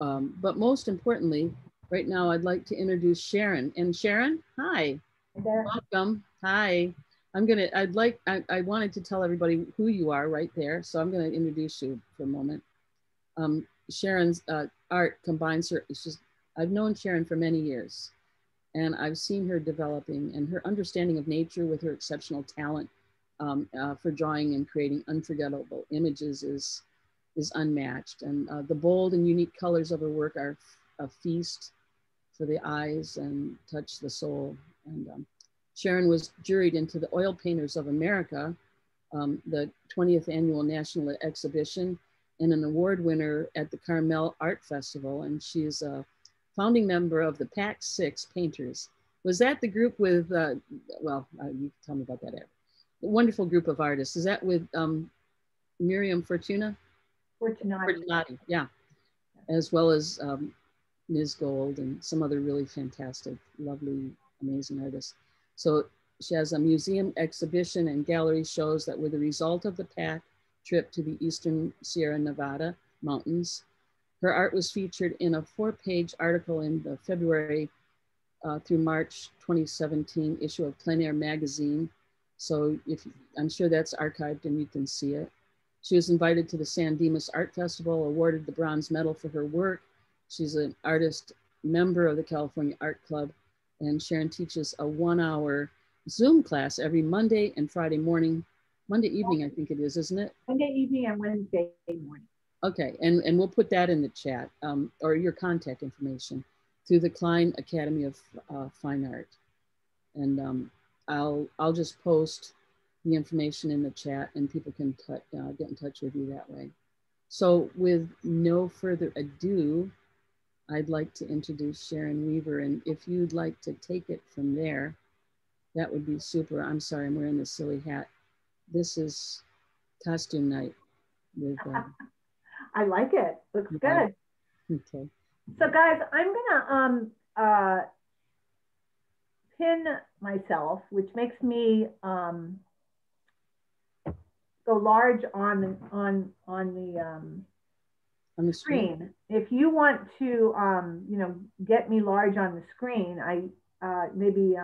But most importantly, right now, I'd like to introduce Sharon. And Sharon, hi, welcome. Hi. I wanted to tell everybody who you are right there. So I'm going to introduce you for a moment. Sharon's art combines her, I've known Sharon for many years, and I've seen her developing, and her understanding of nature with her exceptional talent for drawing and creating unforgettable images is unmatched. And the bold and unique colors of her work are a feast for the eyes and touch the soul. And Sharon was juried into the Oil Painters of America, the 20th Annual National Exhibition, and an award winner at the Carmel Art Festival. And she is a founding member of the PAC 6 Painters. Was that the group with, you can tell me about that, Ed. A wonderful group of artists. Is that with Miriam Fortunati, yeah, as well as Ms. Gold and some other really fantastic, lovely, amazing artists. So she has a museum exhibition and gallery shows that were the result of the PAC trip to the Eastern Sierra Nevada mountains. Her art was featured in a 4-page article in the February through March 2017 issue of Plein Air magazine. So I'm sure that's archived and you can see it. She was invited to the San Dimas Art Festival, awarded the bronze medal for her work. She's an artist member of the California Art Club, and Sharon teaches a 1-hour Zoom class every Monday and Friday morning. Monday evening, I think it is, isn't it? Monday evening and Wednesday morning. Okay, and we'll put that in the chat, or your contact information through the Klein Academy of Fine Art. And I'll just post the information in the chat and people can get in touch with you that way. So with no further ado, I'd like to introduce Sharon Weaver, and if you'd like to take it from there, that would be super. I'm sorry, I'm wearing this silly hat. This is costume night with I like it. Looks good. Okay. So guys, I'm gonna pin myself, which makes me go large on the screen. If you want to get me large on the screen, maybe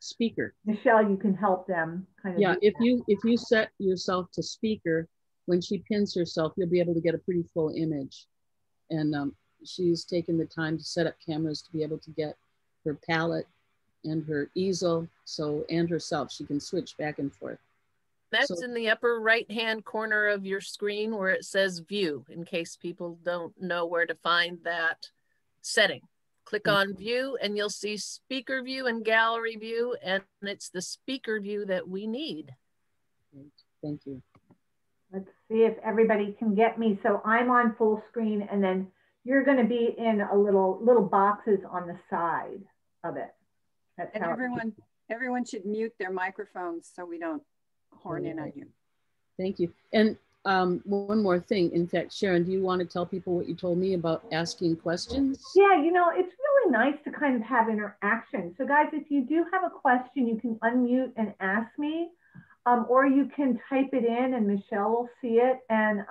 speaker. Michelle, you can help them kind of. Yeah, if you set yourself to speaker, when she pins herself, you'll be able to get a pretty full image. And she's taken the time to set up cameras to be able to get her palette and her easel, and herself. She can switch back and forth. That's in the upper right-hand corner of your screen where it says view, in case people don't know where to find that setting. Click on view and you'll see speaker view and gallery view, and it's the speaker view that we need. Great. Thank you. Let's see if everybody can get me. So I'm on full screen, and then you're going to be in a little boxes on the side of it. That's and everyone should mute their microphones so we don't horn in on you. Thank you. And one more thing. In fact, Sharon, do you want to tell people what you told me about asking questions? Yeah, it's really nice to kind of have interaction. So guys, if you do have a question, you can unmute and ask me, or you can type it in and Michelle will see it and,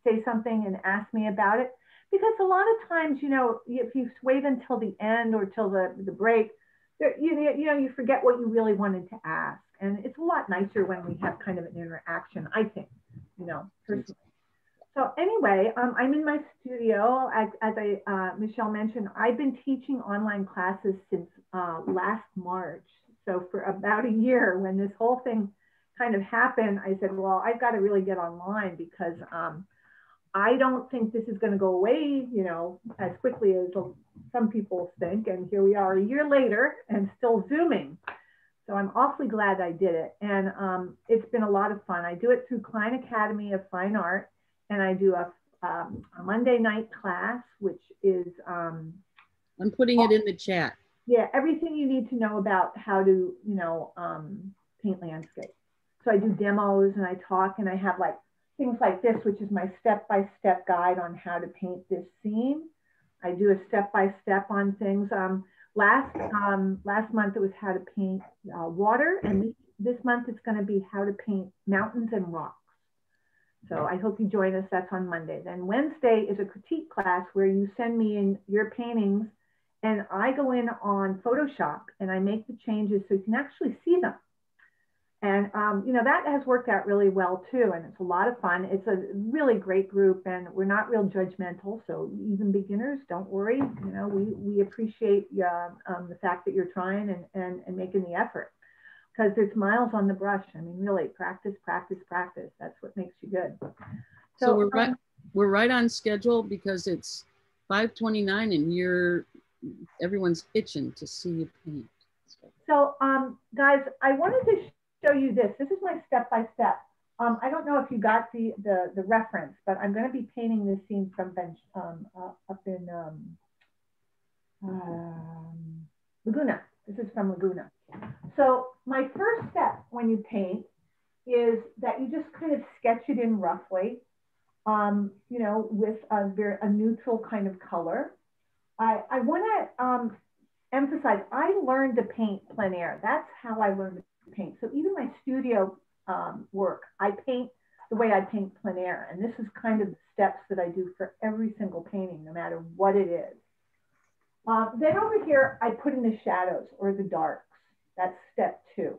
say something and ask me about it. Because a lot of times, if you wait until the end or till the break, you forget what you really wanted to ask. And it's a lot nicer when we have kind of an interaction, I think, personally. So anyway, I'm in my studio. As Michelle mentioned, I've been teaching online classes since last March. So for about a year, when this whole thing kind of happened, I said, well, I've got to really get online because I don't think this is going to go away, as quickly as some people think. And here we are a year later and still Zooming. So I'm awfully glad I did it. And it's been a lot of fun. I do it through Klein Academy of Fine Art. And I do a Monday night class, which is... I'm putting it in the chat. Yeah, everything you need to know about how to, paint landscape. So I do demos and I talk and I have like things like this, which is my step-by-step guide on how to paint this scene. I do a step-by-step on things. Last month it was how to paint water, and this month it's going to be how to paint mountains and rocks. So I hope you join us. That's on Monday. Then Wednesday is a critique class where you send me in your paintings and I go in on Photoshop and I make the changes so you can actually see them. And, you know, that has worked out really well too. And it's a lot of fun. It's a really great group and we're not real judgmental. So even beginners, don't worry. You know, we appreciate the fact that you're trying and making the effort, because there's miles on the brush. I mean, really practice, practice, practice. That's what makes you good. So we're right on schedule because it's 5:29 and everyone's itching to see you paint. So guys, I wanted to show you this. This is my step-by-step. I don't know if you got the reference, but I'm going to be painting this scene from up in Laguna. This is from Laguna. So my first step when you paint is that you just kind of sketch it in roughly, you know, with a neutral kind of color. I want to emphasize, I learned to paint plein air. That's how I learned to paint. So even my studio work, I paint the way I paint plein air. And this is kind of the steps that I do for every single painting, no matter what it is. Then over here, I put in the shadows or the darks. That's step 2.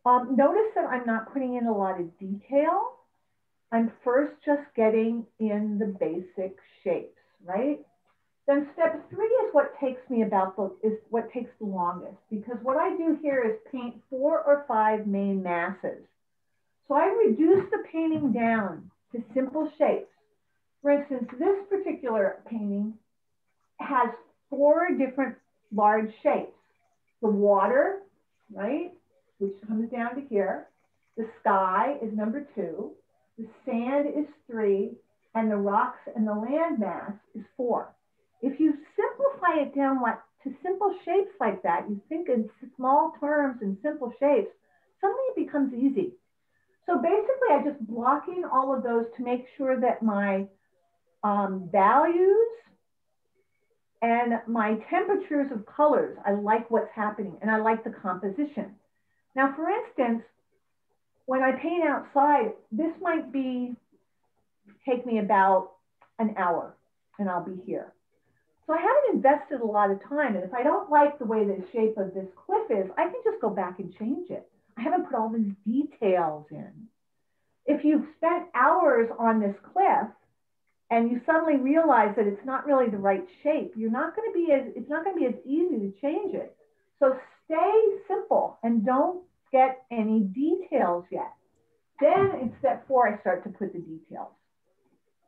Notice that I'm not putting in a lot of detail. I'm first just getting in the basic shapes, right? Then step 3 is what takes me what takes the longest, because what I do here is paint 4 or 5 main masses. So I reduce the painting down to simple shapes. For instance, this particular painting has 4 different large shapes. The water, right, which comes down to here. The sky is number 2. The sand is 3. And the rocks and the landmass is 4. If you simplify it down to simple shapes like that, you think in small terms and simple shapes, suddenly it becomes easy. So basically, I just block in all of those to make sure that my values and my temperatures of colors, I like what's happening and I like the composition. Now, for instance, when I paint outside, this might take me about an hour and I'll be here. So I haven't invested a lot of time. And if I don't like the way the shape of this cliff is, I can just go back and change it. I haven't put all these details in. If you've spent hours on this cliff and you suddenly realize that it's not really the right shape, it's not going to be as easy to change it. So stay simple and don't get any details yet. Then in step 4, I start to put the details.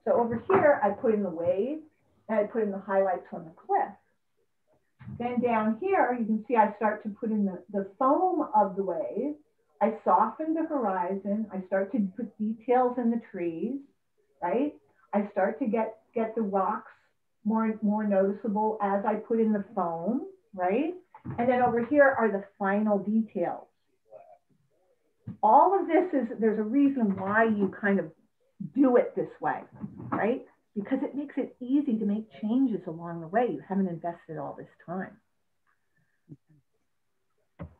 So over here, I put in the wave and I put in the highlights on the cliff. Then down here, you can see I start to put in the foam of the wave. I soften the horizon. I start to put details in the trees, right? I start to get the rocks more noticeable as I put in the foam, right? And then over here are the final details. All of this there's a reason why you kind of do it this way, right? Because it makes it easy to make changes along the way. You haven't invested all this time.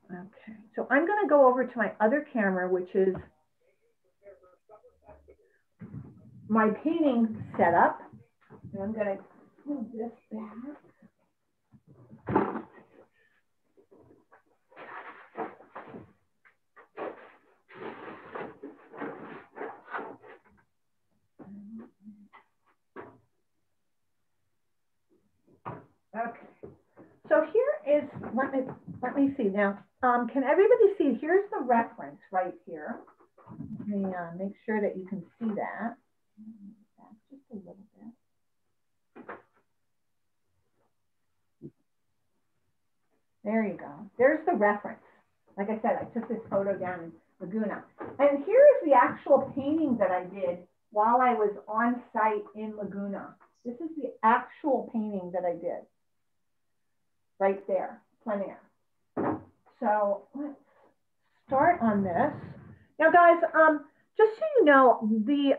Okay, so I'm going to go over to my other camera, which is my painting setup. And I'm going to move this back. Okay, so here is, let me see now. Can everybody see? Here's the reference right here. Let me make sure that you can see that. Just a little bit. There you go. There's the reference. Like I said, I took this photo down in Laguna. And here is the actual painting that I did while I was on site in Laguna. This is the actual painting that I did. Right there, plein air. So let's start on this. Now, guys, just so you know, the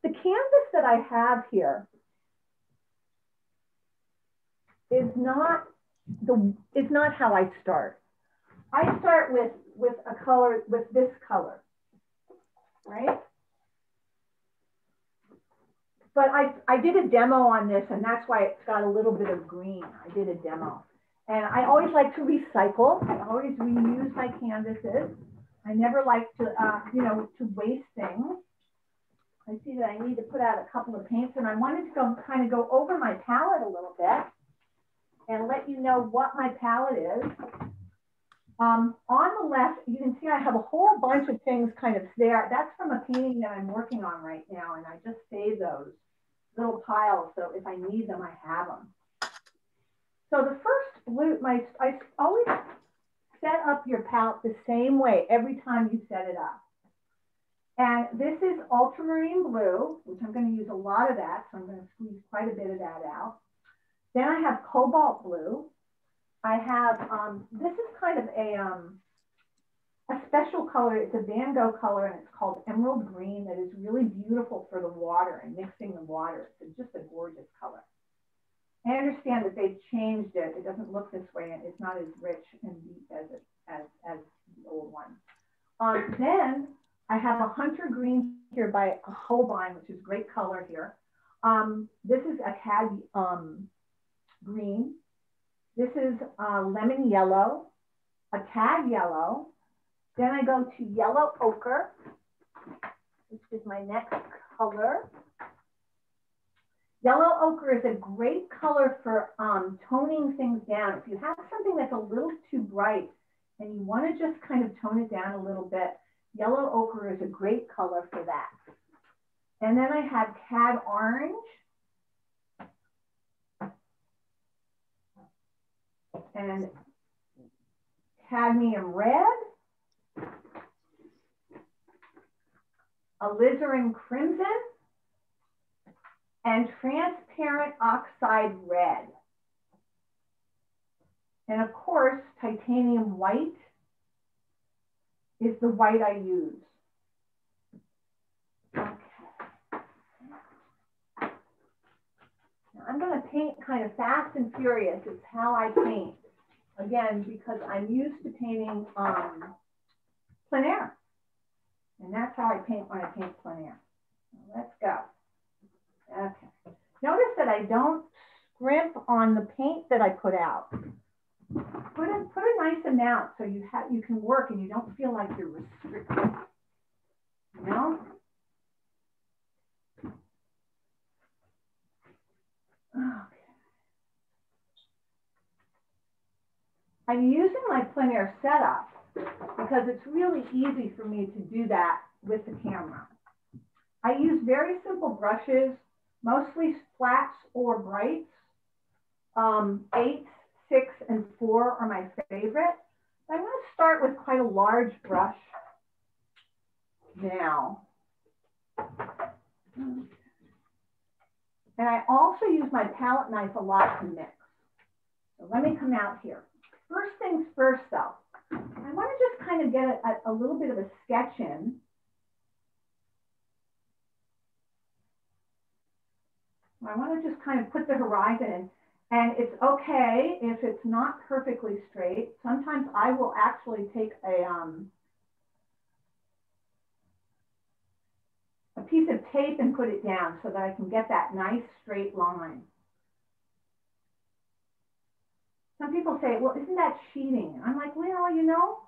canvas that I have here is not how I start. I start with a color, with this color, right? but I did a demo on this, and that's why it's got a little bit of green. I did a demo. And I always like to recycle. I always reuse my canvases. I never like to, you know, to waste things. I see that I need to put out a couple of paints, and I wanted to kind of go over my palette a little bit and let you know what my palette is. On the left, you can see I have a whole bunch of things kind of there. That's from a painting that I'm working on right now, and I just save those little piles, so if I need them, I have them. So the first blue, I always set up your palette the same way every time you set it up. And this is ultramarine blue, which I'm going to use a lot of that, so I'm going to squeeze quite a bit of that out. Then I have cobalt blue. I have, this is kind of a special color. It's a Van Gogh color, and it's called emerald green, that is really beautiful for the water and mixing the water. It's just a gorgeous color. I understand that they've changed it. It doesn't look this way, and it's not as rich and deep as the old one. Then I have a hunter green here by Holbein, which is great color here. This is a cad green. This is lemon yellow, a cad yellow. Then I go to yellow ochre, which is my next color. Yellow ochre is a great color for toning things down. If you have something that's a little too bright and you want to just kind of tone it down a little bit, yellow ochre is a great color for that. And then I have cad orange. And cadmium red. Alizarin crimson. And transparent oxide red. And of course, titanium white is the white I use. Okay. Now I'm going to paint kind of fast and furious. It's how I paint. Again, because I'm used to painting plein air. And that's how I paint when I paint plein air. Let's go. Okay. Notice that I don't scrimp on the paint that I put out. Put a nice amount so you can work and you don't feel like you're restricted. You know? Okay. I'm using my plein air setup because it's really easy for me to do that with the camera. I use very simple brushes. Mostly flats or brights. 8, 6, and 4 are my favorite. I'm going to start with quite a large brush now. And I also use my palette knife a lot to mix. So let me come out here. First things first though, I want to just kind of get a little bit of a sketch in. I want to just kind of put the horizon in, and it's okay if it's not perfectly straight. Sometimes I will actually take a piece of tape and put it down so that I can get that nice straight line. Some people say, well, isn't that cheating? I'm like, well, you know,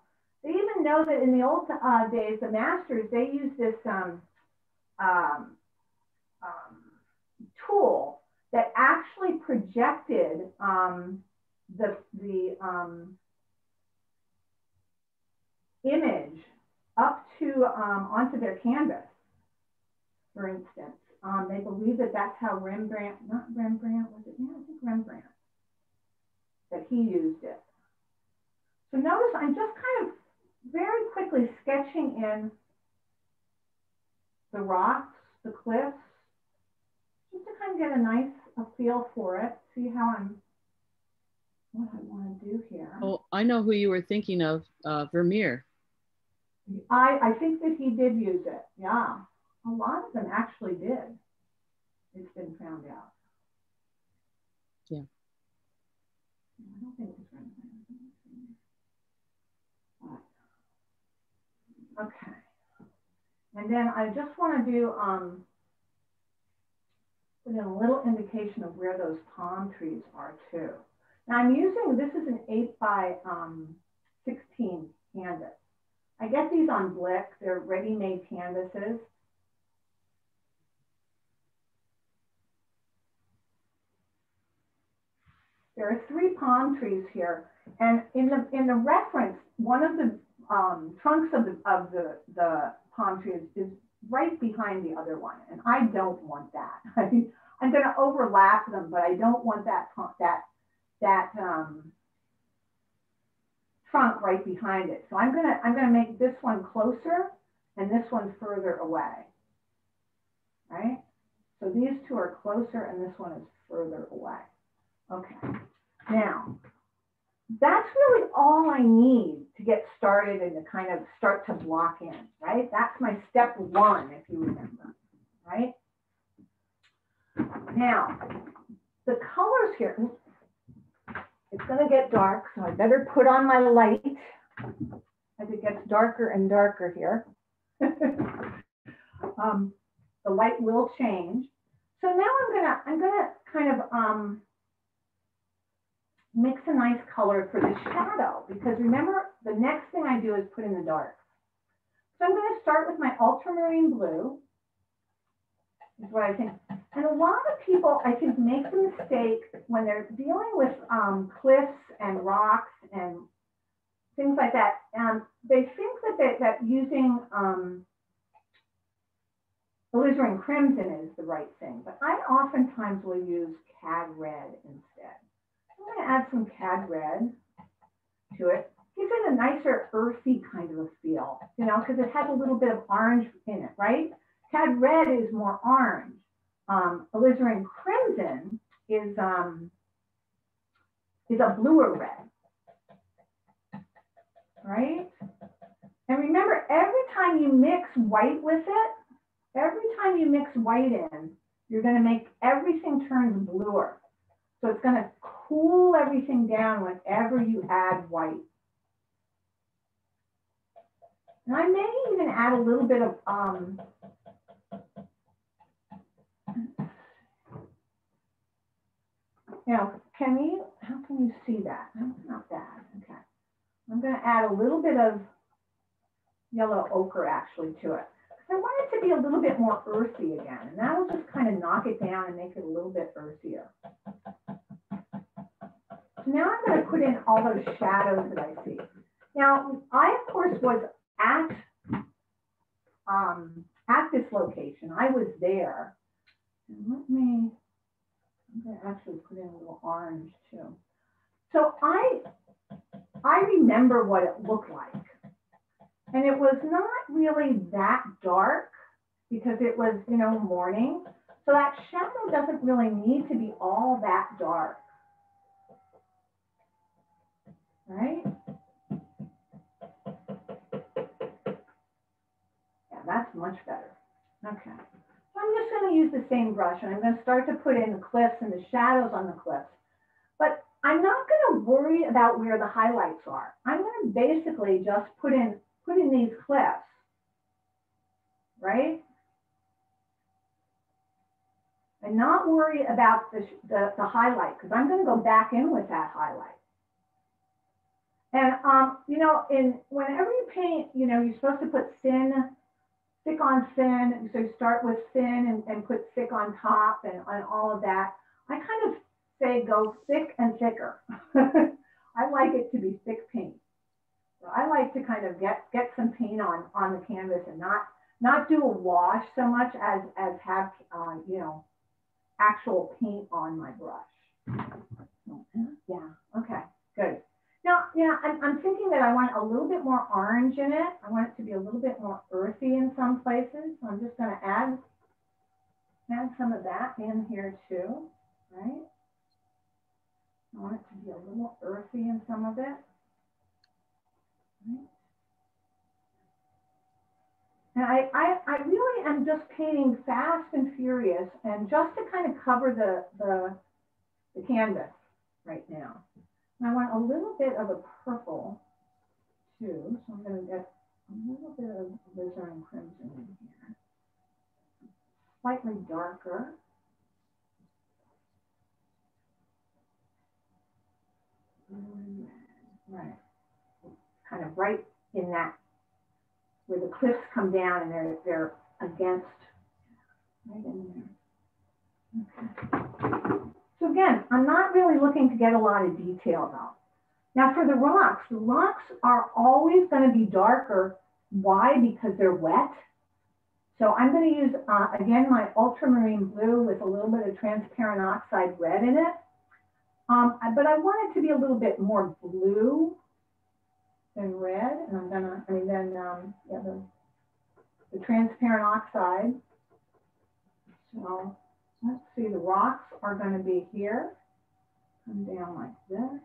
they even know that in the old days, the masters, they used this tool that actually projected the image up to onto their canvas, for instance. They believe that that's how Rembrandt, not Rembrandt, was it? Yeah, I think Rembrandt, that he used it. So notice I'm just kind of very quickly sketching in the rocks, the cliffs, just to kind of get a nice feel for it. See how what I want to do here. Oh, I know who you were thinking of, Vermeer. I think that he did use it. Yeah, a lot of them actually did. It's been found out. Yeah. I don't think it was Rembrandt. Okay. And then I just want to do put in a little indication of where those palm trees are too. Now I'm using, this is an 8 by 16 canvas. I get these on Blick, they're ready-made canvases. There are 3 palm trees here, and in the reference, one of the trunks of the palm tree is right behind the other one, and I don't want that. I'm going to overlap them, but I don't want that trunk right behind it. So I'm gonna make this one closer and this one further away, right? So these 2 are closer and this one is further away. Okay, now that's really all I need to get started and to kind of start to block in, right? That's my step 1, if you remember, right? Now, the colors here, it's gonna get dark, so I better put on my light as it gets darker and darker here. The light will change. So now I'm gonna kind of mix a nice color for the shadow, because remember, the next thing I do is put in the dark. So I'm gonna start with my ultramarine blue, is what I think. And a lot of people, I think, make the mistake when they're dealing with cliffs and rocks and things like that. They think that using alizarin crimson is the right thing, but I oftentimes will use cad red instead. I'm going to add some cad red to it. Gives it a nicer earthy kind of a feel, you know, because it has a little bit of orange in it, right? Cad red is more orange. Alizarin crimson is a bluer red, right? And remember, every time you mix white with it, every time you mix white in, you're going to make everything turn bluer. So it's going to cool everything down whenever you add white. And I may even add a little bit of now, how can you see that? Not bad, okay. I'm gonna add a little bit of yellow ochre actually to it. Because I want it to be a little bit more earthy again, and that will just kind of knock it down and make it a little bit earthier. So now I'm gonna put in all those shadows that I see. Now, I, of course, was at this location. I was there. And I'm going to actually put in a little orange too. So I remember what it looked like. And it was not really that dark because it was, you know, morning. So that shadow doesn't really need to be all that dark. Right? Yeah, that's much better. Okay. I'm just going to use the same brush and I'm going to start to put in the cliffs and the shadows on the cliffs. But I'm not going to worry about where the highlights are. I'm going to basically just put in these cliffs, right? And not worry about the highlight, because I'm going to go back in with that highlight. And, you know, whenever you paint, you know, you're supposed to put thick on thin. So you start with thin and put thick on top and all of that. I kind of say go thick and thicker. I like it to be thick paint. So I like to kind of get some paint on the canvas and not do a wash so much as have, you know, actual paint on my brush. Yeah, okay, good. Now, yeah, I'm thinking that I want a little bit more orange in it. I want it to be a little bit more earthy in some places. So I'm just going to add some of that in here too, right? I want it to be a little earthy in some of it. Right? And I really am just painting fast and furious and just to kind of cover the canvas right now. And I want a little bit of a purple too, so I'm going to get a little bit of alizarin crimson in here. Slightly darker. Right. Kind of right in that, where the cliffs come down and they're against, right in there. Okay. So again, I'm not really looking to get a lot of detail though. Now for the rocks are always going to be darker. Why? Because they're wet. So I'm going to use, again, my ultramarine blue with a little bit of transparent oxide red in it. But I want it to be a little bit more blue than red. And I'm going to, the transparent oxide. So let's see, the rocks are going to be here. Come down like this.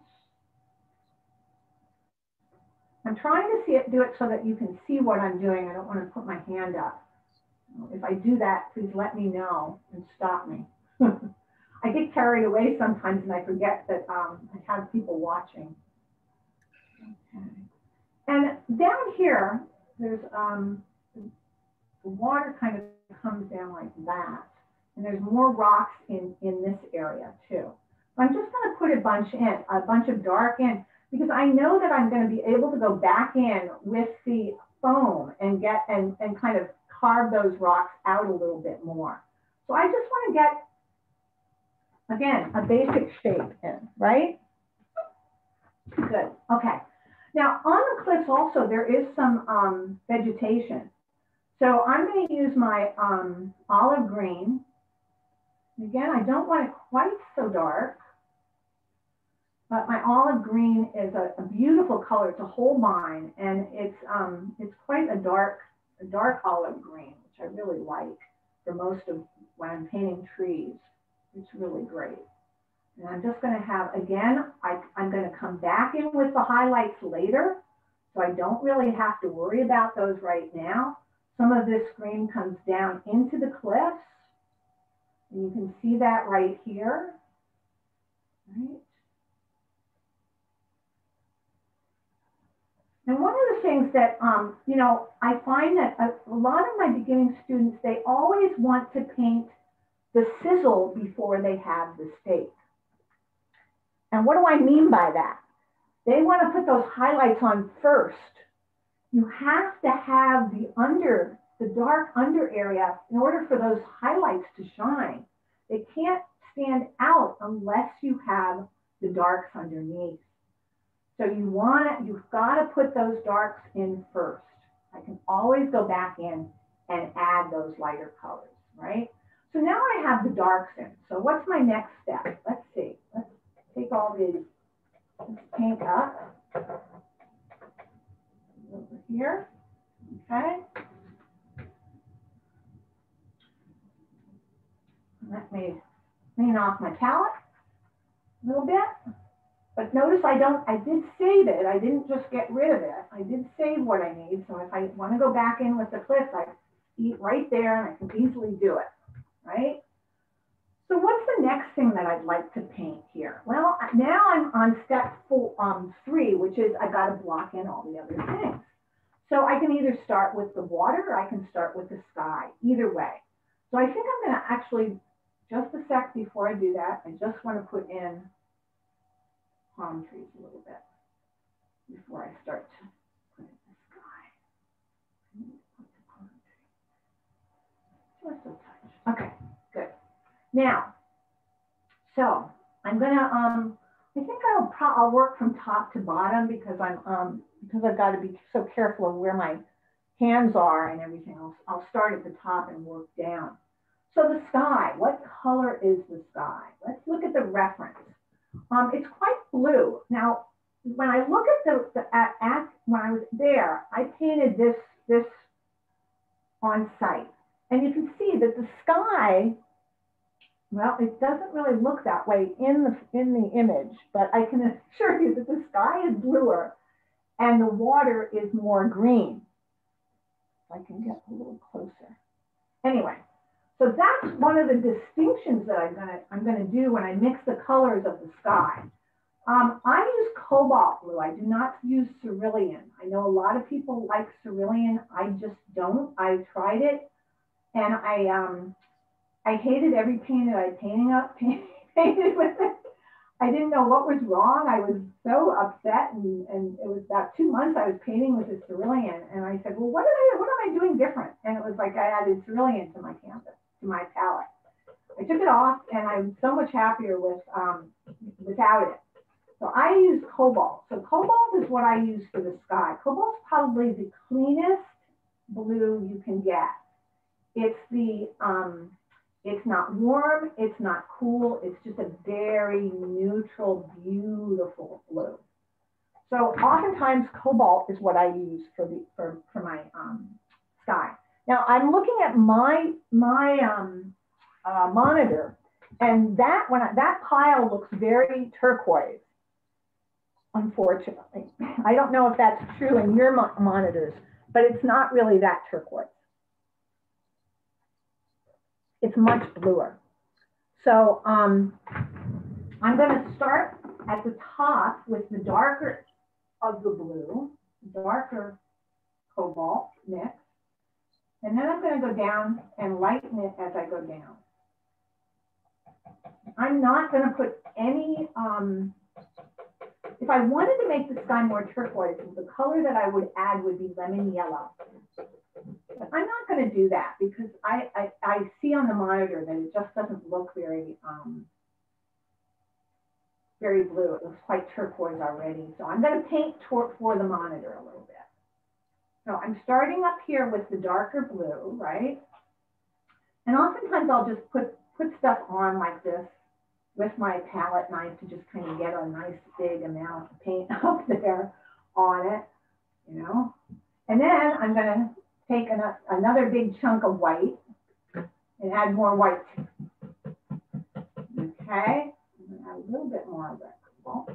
I'm trying to do it so that you can see what I'm doing. I don't want to put my hand up. If I do that, please let me know and stop me. I get carried away sometimes and I forget that I have people watching. Okay. And down here, there's the water kind of comes down like that. And there's more rocks in this area too. I'm just going to put a bunch of dark in, because I know that I'm going to be able to go back in with the foam and get and kind of carve those rocks out a little bit more. So I just want to get, again, a basic shape in, right? Good. Okay. Now on the cliffs also, there is some vegetation. So I'm going to use my olive green. Again, I don't want it quite so dark, but my olive green is a beautiful color. It's a whole vine, and it's quite a dark olive green, which I really like for most of when I'm painting trees. It's really great. And I'm just going to have, again, I'm going to come back in with the highlights later, so I don't really have to worry about those right now. Some of this green comes down into the cliffs, and you can see that right here, right? And one of the things that, you know, I find that a lot of my beginning students, they always want to paint the sizzle before they have the stake. And what do I mean by that? They want to put those highlights on first. You have to have the dark under area in order for those highlights to shine. They can't stand out unless you have the darks underneath. So you've got to put those darks in first. I can always go back in and add those lighter colors, right? So now I have the darks in. So what's my next step? Let's see. Let's take all these, let's paint up over here, okay? Let me clean off my palette a little bit. But notice I did save it. I didn't just get rid of it. I did save what I need. So if I want to go back in with the cliff, I eat right there and I can easily do it, right? So what's the next thing that I'd like to paint here? Well, now I'm on step 3, which is I got to block in all the other things. So I can either start with the water or I can start with the sky, either way. So I think I'm going to actually, just a sec before I do that, I just want to put in palm trees a little bit before I start to put in the sky. Just a touch. Okay, good. Now, so I'm gonna I think I'll work from top to bottom because because I've got to be so careful of where my hands are and everything else. I'll start at the top and work down. So the sky, what color is the sky? Let's look at the reference. It's quite blue. Now, when I look at when I was there, I painted this on site, and you can see that the sky, well, it doesn't really look that way in the image, but I can assure you that the sky is bluer, and the water is more green. I can get a little closer. Anyway. So that's one of the distinctions that I'm gonna do when I mix the colors of the sky. I use cobalt blue. I do not use cerulean. I know a lot of people like cerulean. I just don't. I tried it, and I hated every paint that I painted with it. I didn't know what was wrong. I was so upset, and it was about 2 months I was painting with this cerulean, and I said, well, what am I doing different? And it was like I added cerulean to my canvas, to my palette. I took it off, and I'm so much happier with without it. So I use cobalt. So cobalt is what I use for the sky. Cobalt's probably the cleanest blue you can get. It's not warm, it's not cool, it's just a very neutral, beautiful blue. So oftentimes cobalt is what I use for my sky. Now I'm looking at my monitor, and that pile looks very turquoise, unfortunately. I don't know if that's true in your monitors, but it's not really that turquoise. It's much bluer. So I'm going to start at the top with the darker of the blue, darker cobalt mix. And then I'm going to go down and lighten it as I go down. I'm not going to put any, if I wanted to make the sky more turquoise, the color that I would add would be lemon yellow. But I'm not going to do that because I see on the monitor that it just doesn't look very, very blue. It looks quite turquoise already. So I'm going to paint for the monitor a little bit. So I'm starting up here with the darker blue, right? And oftentimes I'll just put stuff on like this with my palette knife to just kind of get a nice big amount of paint up there on it, you know? And then I'm going to take another big chunk of white and add more white. Okay, I'm going to add a little bit more of that cobalt.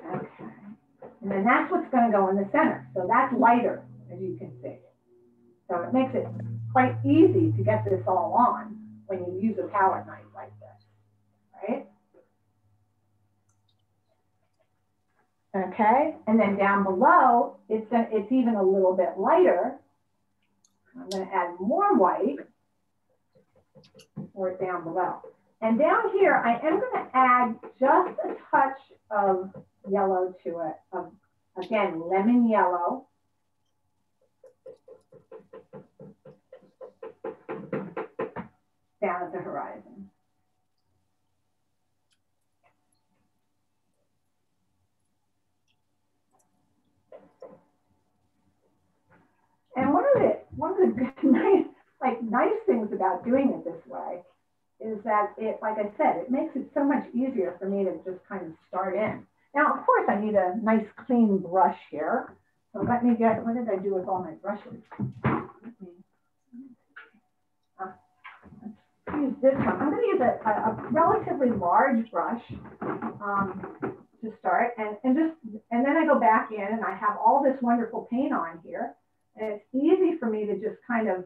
Okay, and then that's what's going to go in the center. So that's lighter, as you can see. So it makes it quite easy to get this all on when you use a palette knife like this, right? Okay, and then down below, it's even a little bit lighter. I'm going to add more white for it down below. And down here, I am going to add just a touch of yellow to it, of, again, lemon yellow. Down at the horizon. And one of the nice things about doing it this way is that it, like I said, it makes it so much easier for me to just kind of start in. Now, of course, I need a nice clean brush here. So let me get, what did I do with all my brushes? Use this one. I'm going to use a relatively large brush to start, and then I go back in and I have all this wonderful paint on here, and it's easy for me to just kind of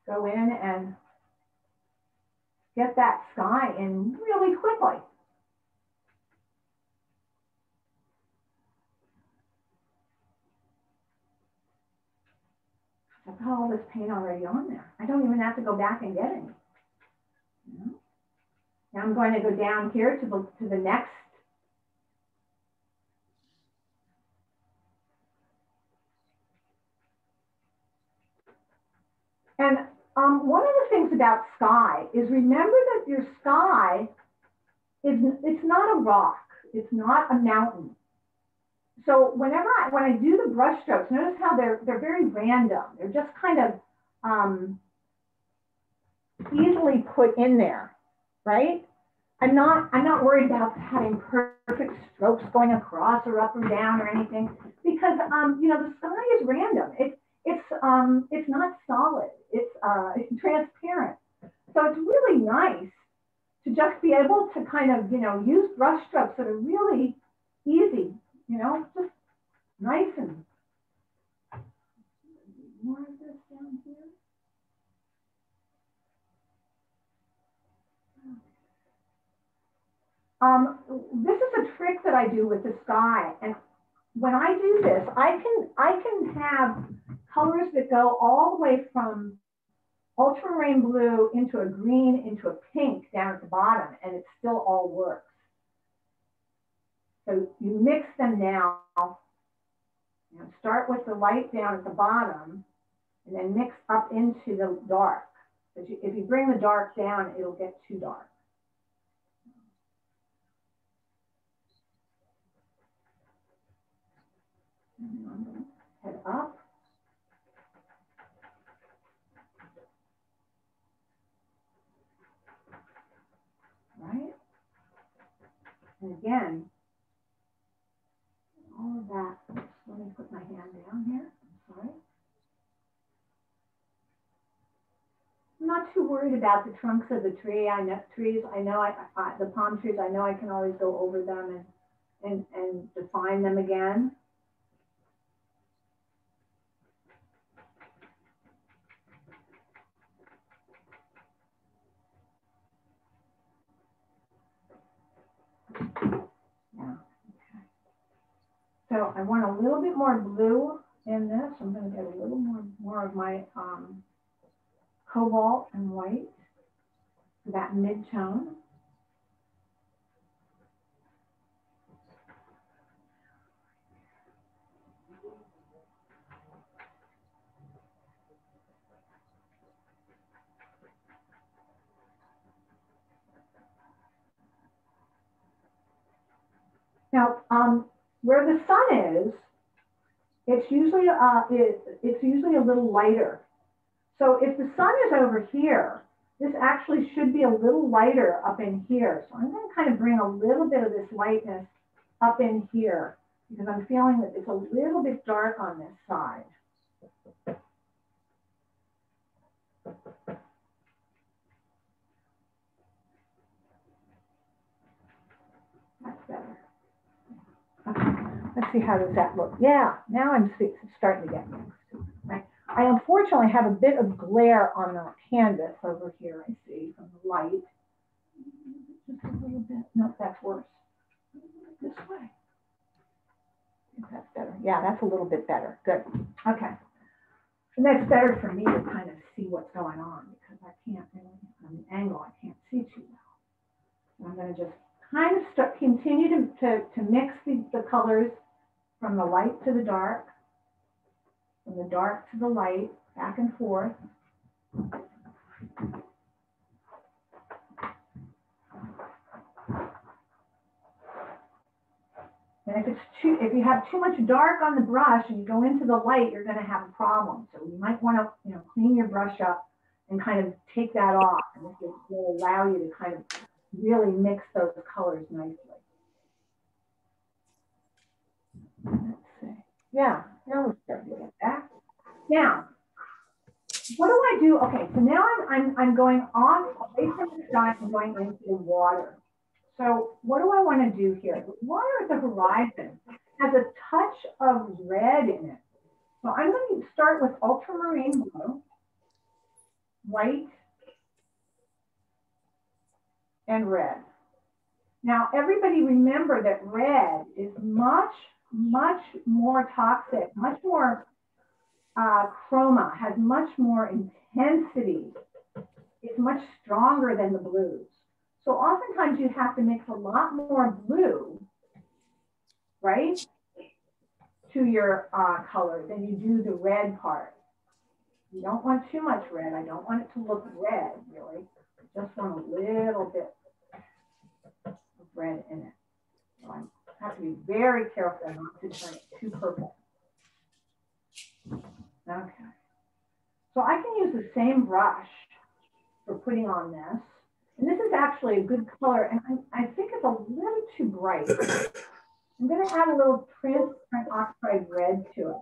go in and get that sky in really quickly. I've got all this paint already on there. I don't even have to go back and get any. You know? Now I'm going to go down here to the next. And one of the things about sky is remember that your sky it's not a rock. It's not a mountain. So when I do the brush strokes, notice how they're very random. They're just kind of easily put in there, right? I'm not worried about having perfect strokes going across or up or down or anything because you know, the sky is random. It's not solid. It's transparent. So it's really nice to just be able to kind of, you know, use brush strokes that are really easy. You know, just nice and more of this down here. This is a trick that I do with the sky, and when I do this, I can have colors that go all the way from ultramarine blue into a green into a pink down at the bottom, and it still all works. So you mix them now. You know, start with the light down at the bottom, and then mix up into the dark. If you bring the dark down, it'll get too dark. And I'm going to head up. Right? And again, all of that. Oops, let me put my hand down here. I'm sorry. I'm not too worried about the trunks of the tree. I know trees. I know the palm trees. I know I can always go over them and define them again. Yeah. Okay. So I want a little bit more blue in this. I'm going to get a little more of my cobalt and white for that mid-tone. Now, where the sun is, it's usually a little lighter. So if the sun is over here, this actually should be a little lighter up in here. So I'm going to kind of bring a little bit of this lightness up in here because I'm feeling that it's a little bit dark on this side. That's better. Okay. Let's see, how does that look? Yeah, now I'm starting to get mixed. Right? I unfortunately have a bit of glare on the canvas over here, I see, from the light. Just a little bit. No, that's worse. This way. I think that's better. Yeah, that's a little bit better. Good. Okay. And that's better for me to kind of see what's going on because I can't really, on the angle, I can't see too well. So I'm going to just kind of continue to mix the colors from the light to the dark, from the dark to the light, back and forth. And if you have too much dark on the brush and you go into the light, you're going to have a problem. So you might want to, clean your brush up and kind of take that off, and this will allow you to kind of really mix those colors nicely. Let's see. Yeah, now we're starting to get that. Now, what do I do? Okay, so now I'm going off away from the sky and going into the water. So what do I want to do here? The water at the horizon has a touch of red in it. So I'm going to start with ultramarine blue, white, and red. Now, everybody remember that red is much, much more toxic, much more chroma, has much more intensity. It's much stronger than the blues. So oftentimes you have to mix a lot more blue, right, to your color than you do the red part. You don't want too much red. I don't want it to look red, really. I just want a little bit of red in it. So I have to be very careful not to turn it too purple. Okay. So I can use the same brush for putting on this. And this is actually a good color, and I think it's a little too bright. I'm going to add a little transparent oxide red to it.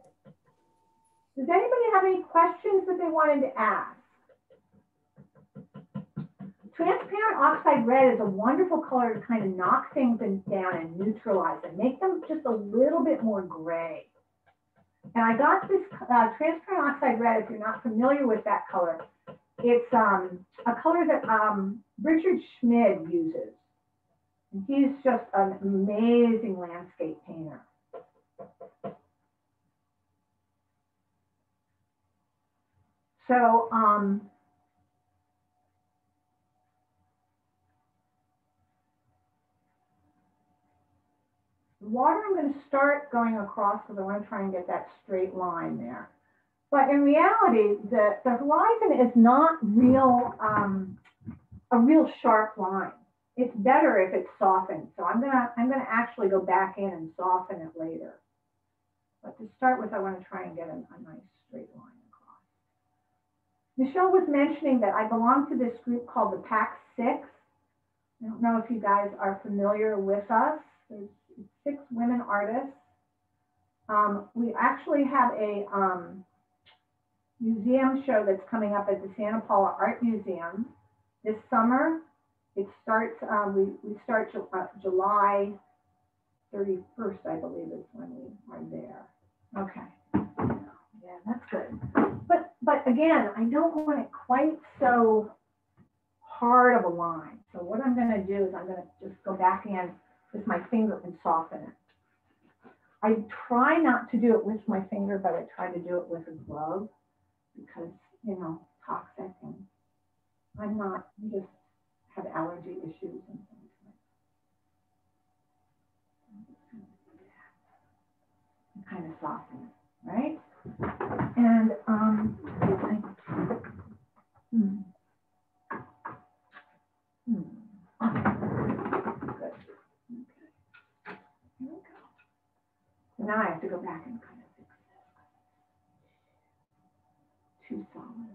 Does anybody have any questions that they wanted to ask? Transparent oxide red is a wonderful color to kind of knock things down and neutralize them, make them just a little bit more gray. And I got this transparent oxide red, if you're not familiar with that color, it's a color that Richard Schmid uses. And he's just an amazing landscape painter. So, the water I'm going to start going across because I want to try and get that straight line there. But in reality, the horizon is not real, a real sharp line. It's better if it's softened. So I'm gonna actually go back in and soften it later. But to start with, I want to try and get a nice straight line across. Michelle was mentioning that I belong to this group called the Pack 6. I don't know if you guys are familiar with us. There's 6 women artists. We actually have a museum show that's coming up at the Santa Paula Art Museum this summer. It starts, we start July 31st, I believe is when we are there. Okay, yeah, that's good. But again, I don't want it quite so hard of a line. So what I'm gonna do is I'm gonna just go back in with my finger and soften it. I try not to do it with my finger, but I try to do it with a glove because, you know, toxic, and I'm not, I just have allergy issues and things like that. Kind of soften it, right? And good. Okay. Here we go. So now I have to go back and kind of fix this. Too solid.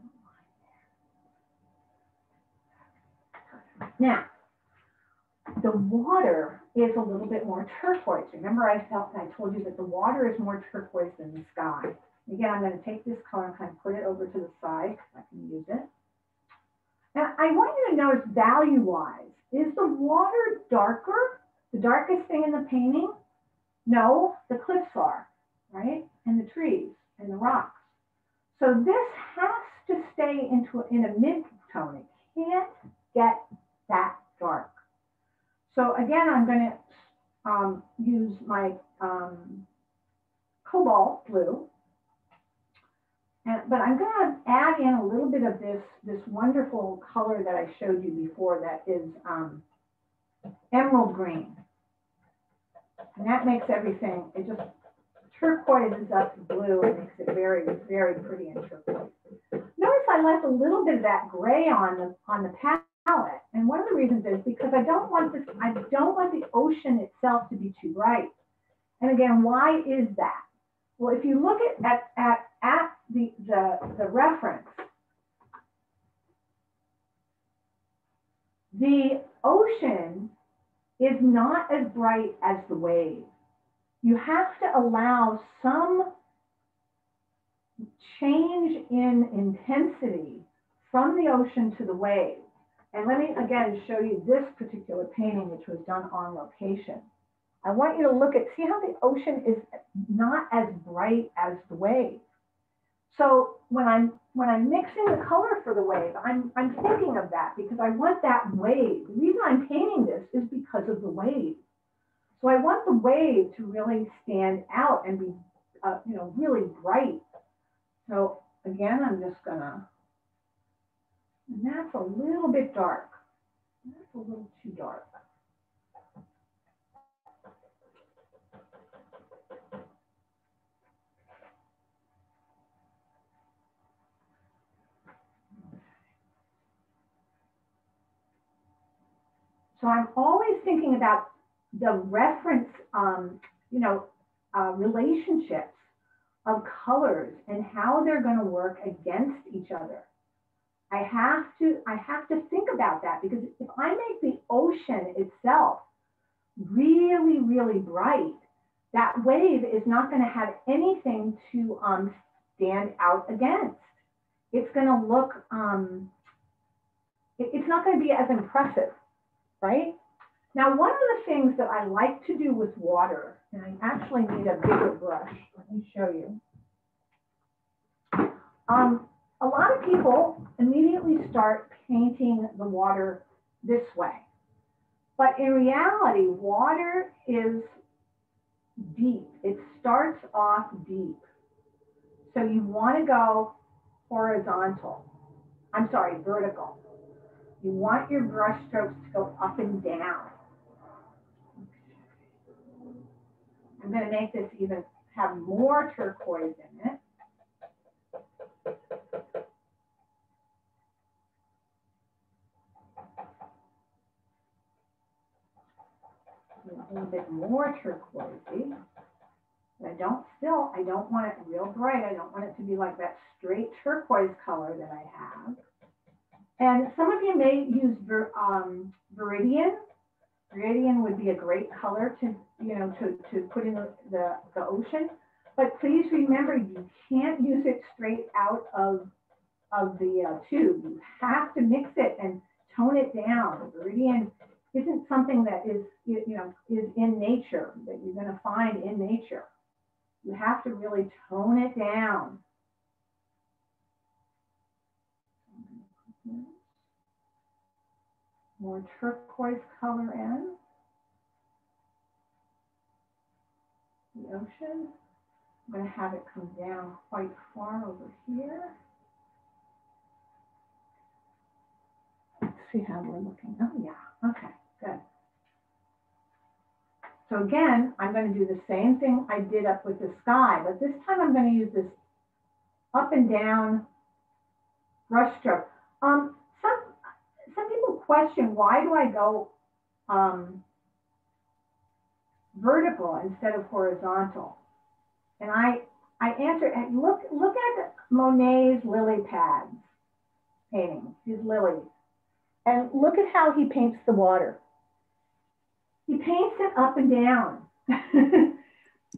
Now, the water is a little bit more turquoise. Remember I told you that the water is more turquoise than the sky. Again, I'm going to take this color and kind of put it over to the side. I can use it. Now, I want you to notice value-wise, is the water darker, the darkest thing in the painting? No, the cliffs are, right? And the trees and the rocks. So this has to stay in a mid-tone. It can't get that dark. So again, I'm going to use my cobalt blue, but I'm going to add in a little bit of this wonderful color that I showed you before that is emerald green. And that makes everything, it just turquoises up the blue and makes it very, very pretty and turquoise. Notice I left a little bit of that gray on the palette. And one of the reasons is because I don't want the ocean itself to be too bright. And again, why is that? Well, if you look at the reference, the ocean is not as bright as the wave. You have to allow some change in intensity from the ocean to the wave. And let me again show you this particular painting, which was done on location. I want you to look at, see how the ocean is not as bright as the wave. So when I'm mixing the color for the wave, I'm thinking of that because I want that wave. The reason I'm painting this is because of the wave. So I want the wave to really stand out and be, you know, really bright. So again, I'm just gonna. And that's a little bit dark. That's a little too dark. So I'm always thinking about the reference, you know, relationships of colors and how they're going to work against each other. I have to think about that because if I make the ocean itself really, really bright, that wave is not going to have anything to stand out against. It's going to look, it's not going to be as impressive, right? Now, one of the things that I like to do with water, and I actually need a bigger brush. Let me show you. A lot of people immediately start painting the water this way. But in reality, water is deep. It starts off deep. So you want to go horizontal. I'm sorry, vertical. You want your brush strokes to go up and down. I'm going to make this even have more turquoise in it. A little bit more turquoisey. But I don't want it real bright. I don't want it to be like that straight turquoise color that I have. And some of you may use Viridian. Viridian would be a great color to, to put in the ocean. But please remember, you can't use it straight out of the tube. You have to mix it and tone it down. Viridian isn't something that is, is in nature, that you're going to find in nature. You have to really tone it down. More turquoise color in the ocean. I'm going to have it come down quite far over here. Let's see how we're looking. Oh yeah, okay, good. So again, I'm going to do the same thing I did up with the sky, but this time I'm going to use this up and down brush stroke. Some people question, why do I go vertical instead of horizontal? And I answer, and look at Monet's lily pads painting, his lilies. And look at how he paints the water. He paints it up and down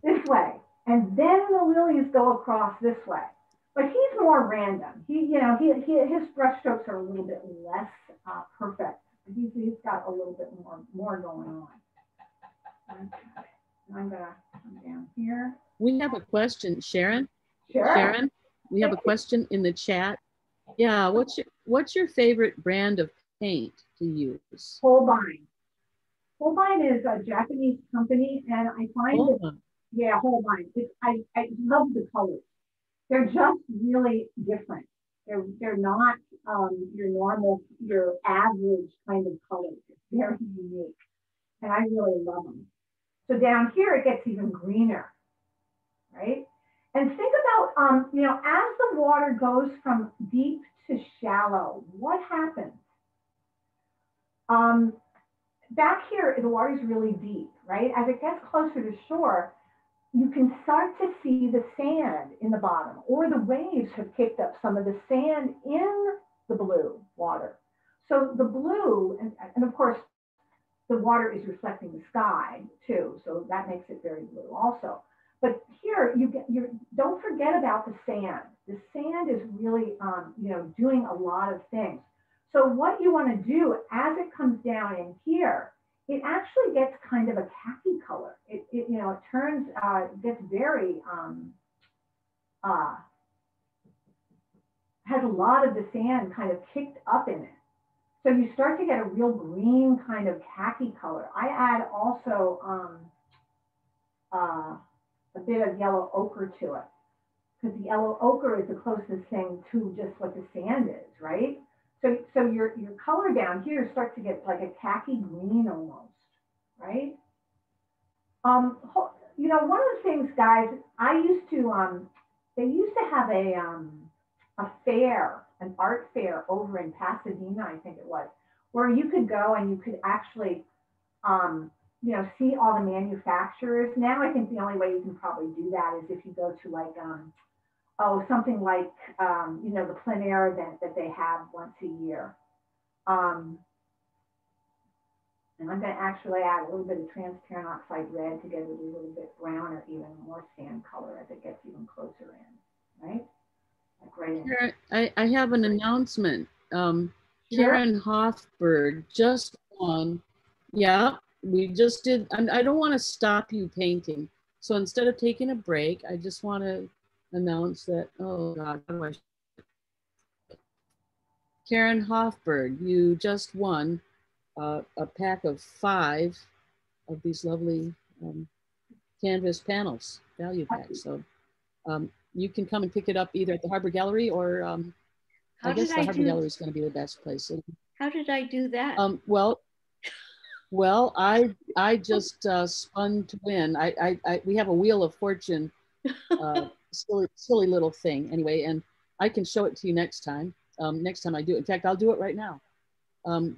this way. And then the lilies go across this way. But he's more random. His brush strokes are a little bit less perfect. He's got a little bit more going on. Okay. I'm gonna come down here. We have a question, Sharon. Sure. Sharon, we have a question in the chat. Yeah, what's your favorite brand of paint to use? Holbein. Holbein is a Japanese company, and I find Holbein. I love the colors. They're just really different. They're not your normal, your average kind of colors. It's very unique, and I really love them. So down here it gets even greener, right? And think about, as the water goes from deep to shallow, what happens? Back here, the water is really deep, right? As it gets closer to shore, you can start to see the sand in the bottom, or the waves have kicked up some of the sand in the blue water. So the blue, and of course, the water is reflecting the sky too, so that makes it very blue also. But here, don't forget about the sand. The sand is really, doing a lot of things. So what you want to do as it comes down in here, it actually gets kind of a khaki color. It turns, gets very, has a lot of the sand kind of kicked up in it. So you start to get a real green kind of khaki color. I add also a bit of yellow ochre to it, because the yellow ochre is the closest thing to just what the sand is, right? So your color down here starts to get like a khaki green almost, right? One of the things, guys, I used to, they used to have a fair, an art fair over in Pasadena, I think it was, where you could go and you could actually, see all the manufacturers. Now I think the only way you can probably do that is if you go to like, something like, the plein air event that they have once a year. And I'm going to actually add a little bit of transparent oxide red to get it a little bit browner, even more sand color as it gets even closer in, right? Like I have an announcement. Karen Hoffberg just won. Yeah, we just did. I don't want to stop you painting. So instead of taking a break, I just want to announce that, oh God, how do I? Karen Hoffberg, you just won a pack of 5 of these lovely canvas panels, value packs. So you can come and pick it up either at the Harbor Gallery or I guess the Harbor Gallery is going to be the best place. How did I do that? Well, I just spun to win. We have a Wheel of Fortune, silly little thing anyway, and I can show it to you next time. Next time I do it. In fact, I'll do it right now.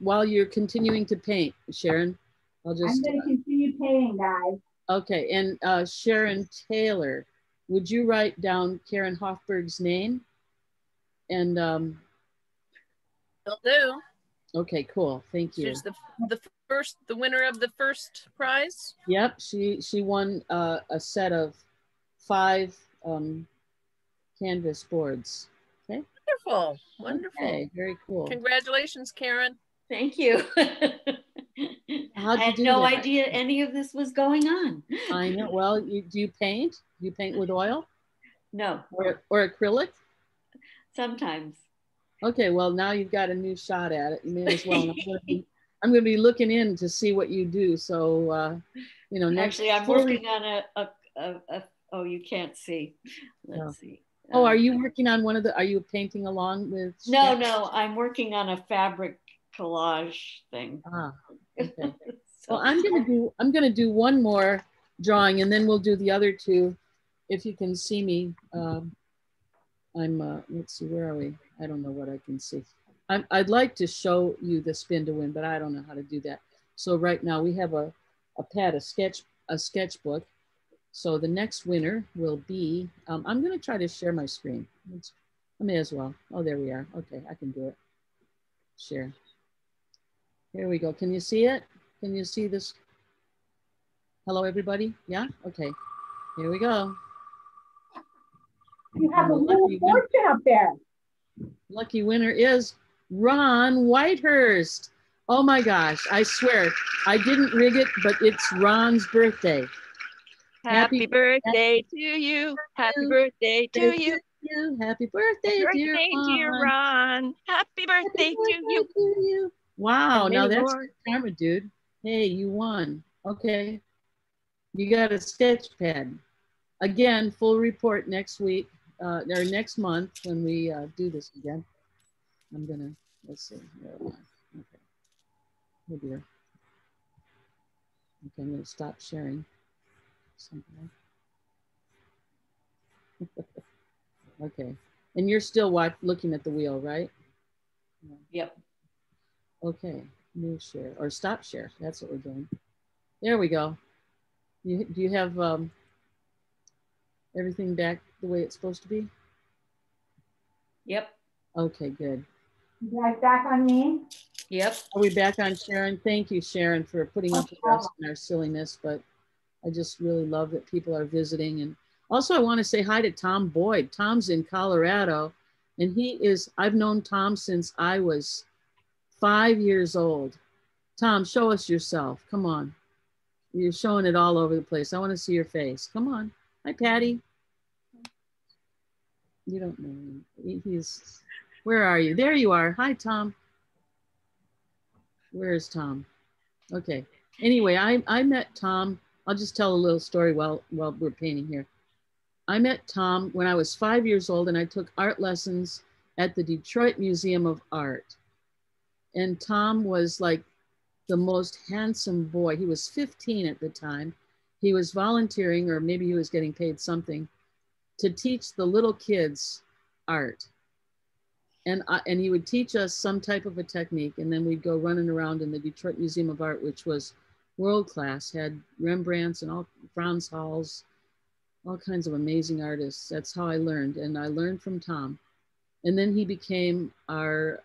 While you're continuing to paint, Sharon, I'm going to continue painting, guys. Okay, and Sharon Taylor, would you write down Karen Hoffberg's name? And will do. Okay, cool. Thank you. She's the winner of the first prize. Yep, she won a set of 5 canvas boards. Okay. Wonderful, wonderful. Okay, very cool. Congratulations, Karen. Thank you. I had no idea any of this was going on. I know. Well, do you paint? Do you paint with oil? No. Or acrylic? Sometimes. Okay, well, now you've got a new shot at it. You may as well. I'm going to be looking in to see what you do. So, you know, next. Actually, I'm working on oh, you can't see. Let's see. Oh, are you working on one of the, are you painting along with? No, I'm working on a fabric collage thing. Ah, okay. Well, I'm gonna do one more drawing and then we'll do the other 2. If you can see me, let's see, where are we? I don't know what I can see. I'd like to show you the spin to win, but I don't know how to do that. So right now we have a pad, a sketchbook. So the next winner will be, I'm gonna try to share my screen. I may as well. Oh, there we are. Okay, I can do it. Share. Here we go. Can you see it? Can you see this? Hello, everybody? Yeah? Okay. Here we go. You have a little fortune up there. Lucky winner is Ron Whitehurst. Oh my gosh, I swear, I didn't rig it, but it's Ron's birthday. Happy birthday to you. Happy birthday to you. Happy birthday, dear Ron. Happy birthday to you. Wow, now that's good karma, dude. Hey, you won. Okay. You got a sketch pad. Again, full report next week, or next month when we do this again. I'm gonna, let's see. Okay. Oh dear. Okay, I'm gonna stop sharing. Okay, and you're still looking at the wheel, right? Yep. Okay, new share or stop share. That's what we're doing. There we go. Do you have everything back the way it's supposed to be? Yep. Okay, good. You guys back on me? Yep. Are we back on Sharon? Thank you, Sharon, for putting up with us and our silliness, but I just really love that people are visiting. And also I want to say hi to Tom Boyd. Tom's in Colorado, and I've known Tom since I was 5 years old. Tom, show us yourself. Come on. You're showing it all over the place. I want to see your face. Come on. Hi, Patty. You don't know him. Where are you? There you are. Hi, Tom. Where is Tom? Okay. Anyway, I met Tom. I'll just tell a little story while we're painting here. I met Tom when I was 5 years old and I took art lessons at the Detroit Museum of Art. And Tom was like the most handsome boy. He was 15 at the time. He was volunteering, or maybe he was getting paid something, to teach the little kids art. And he would teach us some type of a technique, and then we'd go running around in the Detroit Museum of Art, which was world class, had Rembrandts and all Franz Hals, all kinds of amazing artists. That's how I learned, and I learned from Tom. And then he became our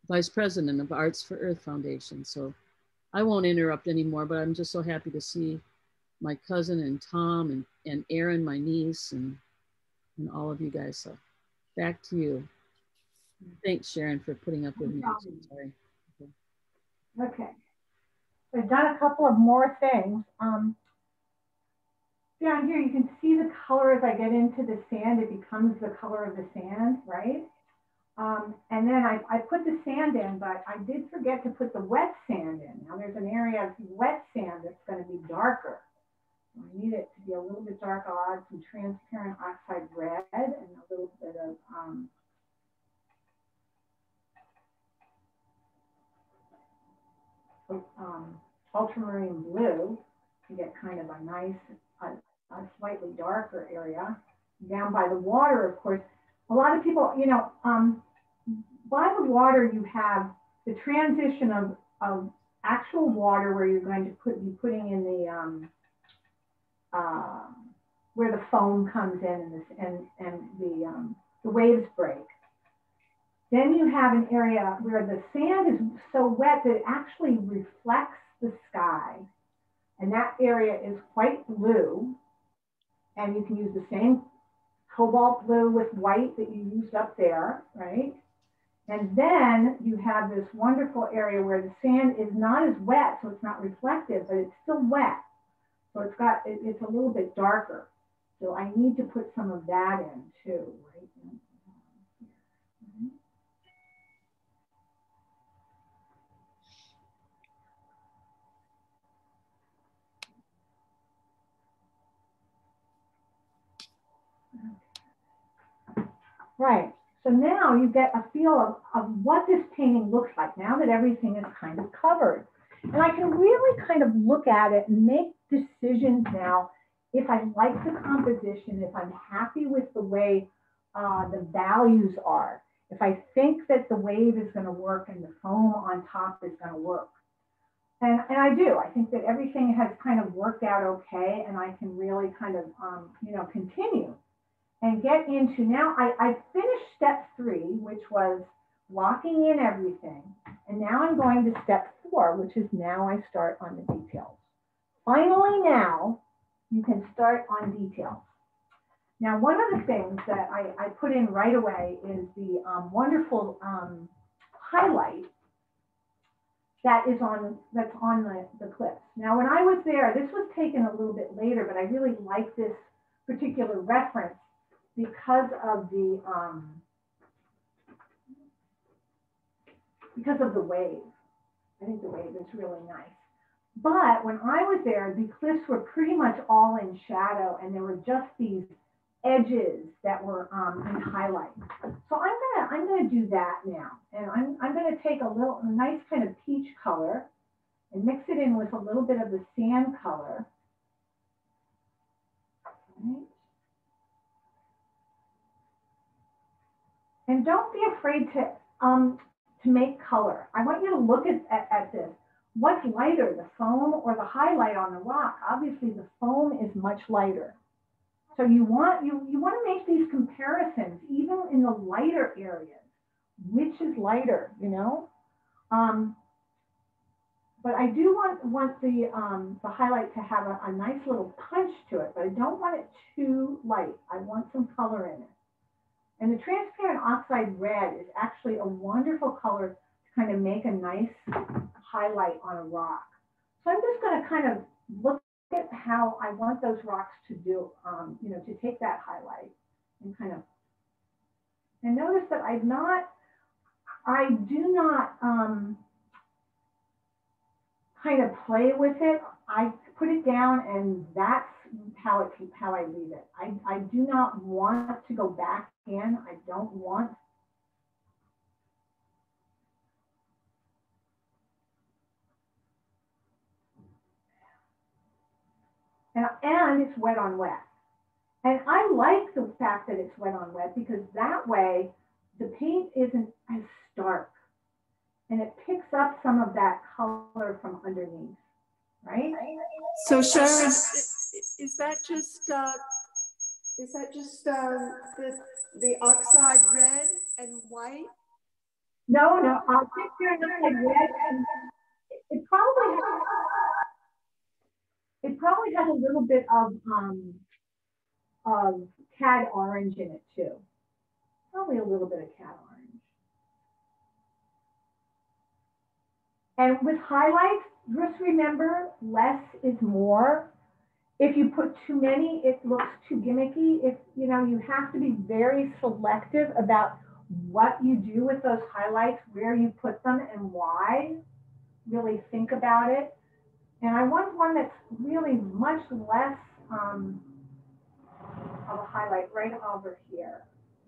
vice president of Arts for Earth Foundation. So I won't interrupt anymore, but I'm just so happy to see my cousin and Tom and Erin, my niece, and all of you guys. So back to you. Thanks, Sharon, for putting up with me. Sorry. Okay. So I've done a couple of more things. Down here, you can see the color as I get into the sand. It becomes the color of the sand, right? And then I put the sand in, but I did forget to put the wet sand in. Now there's an area of wet sand that's going to be darker. So I need it to be a little bit dark. I'll add some transparent oxide red and a little bit of ultramarine blue to get kind of a nice, a slightly darker area. Down by the water, of course, a lot of people, you know, by the water you have the transition of actual water where you're going to be putting in the, where the foam comes in and the waves break. Then you have an area where the sand is so wet that it actually reflects the sky. And that area is quite blue. And you can use the same cobalt blue with white that you used up there, right? And then you have this wonderful area where the sand is not as wet, so it's not reflective, but it's still wet. So it's a little bit darker. So I need to put some of that in too, right? Right, so now you get a feel of what this painting looks like now that everything is kind of covered. And I can really kind of look at it and make decisions now if I like the composition, if I'm happy with the way the values are, if I think that the wave is going to work and the foam on top is going to work. And I do. I think that everything has kind of worked out okay, and I can really kind of, you know, continue and get into, now I finished step 3, which was locking in everything. And now I'm going to step 4, which is now I start on the details. Finally, now you can start on details. Now, one of the things that I put in right away is the wonderful highlight that's on the clips. Now, when I was there, this was taken a little bit later, but I really like this particular reference because of the wave. I think the wave is really nice. But when I was there, the cliffs were pretty much all in shadow, and there were just these edges that were in highlight. So I'm gonna do that now, and I'm gonna take a nice kind of peach color and mix it in with a little bit of the sand color. Right. And don't be afraid to make color. I want you to look at this. What's lighter, the foam or the highlight on the rock? Obviously, the foam is much lighter. So you want to make these comparisons, even in the lighter areas. Which is lighter, you know? But I do want the highlight to have a nice little punch to it, but I don't want it too light. I want some color in it. And the transparent oxide red is actually a wonderful color to kind of make a nice highlight on a rock. So I'm just going to kind of look at how I want those rocks to do, you know, to take that highlight and kind of, and notice that I do not kind of play with it. I put it down, and that's how I leave it. I do not want to go back in. I don't want. And it's wet on wet. And I like the fact that it's wet on wet, because that way the paint isn't as stark and it picks up some of that color from underneath, right? So Sharon, is that just the oxide red and white? No, I'll take your oxide red, and it probably has a little bit of cad orange in it too. Probably a little bit of cad orange. And with highlights, just remember, less is more. If you put too many, it looks too gimmicky. If you know, you have to be very selective about what you do with those highlights, where you put them and why. Really think about it. And I want one that's really much less of a highlight right over here.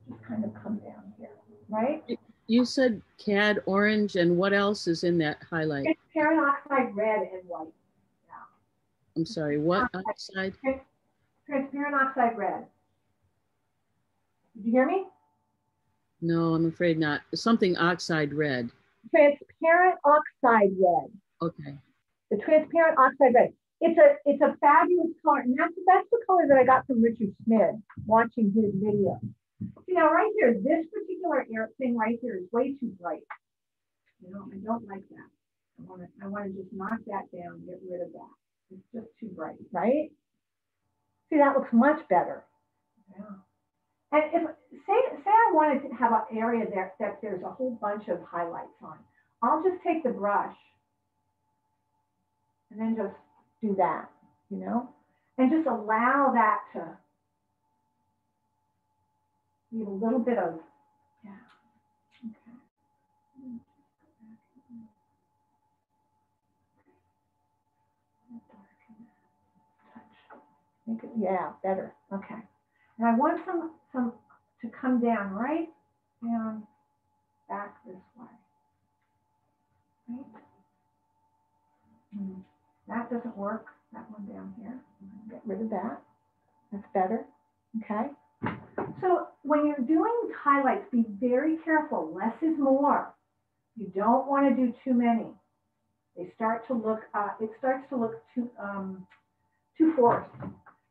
Just kind of come down here, right? You said cad orange, and what else is in that highlight? Transparent oxide red and white. Yeah. I'm sorry, what oxide? Transparent oxide red. Did you hear me? No, I'm afraid not. Something oxide red. Transparent oxide red. Okay. The transparent oxide red. It's a fabulous color, and that's the color that I got from Richard Smith watching his video. See, now right here, this particular thing right here is way too bright. You know, I don't like that. I want to just knock that down, get rid of that. It's just too bright, right? See, that looks much better. Yeah. And if say I wanted to have an area there that there's a whole bunch of highlights on, I'll just take the brush and then just do that, you know, and just allow that to leave a little bit of, yeah, okay. Make it, yeah, better, okay. And I want some to come down right down back this way, right? That doesn't work, that one down here. Get rid of that, that's better, okay? So when you're doing highlights, be very careful, less is more. You don't want to do too many. They start to look, it starts to look too forced.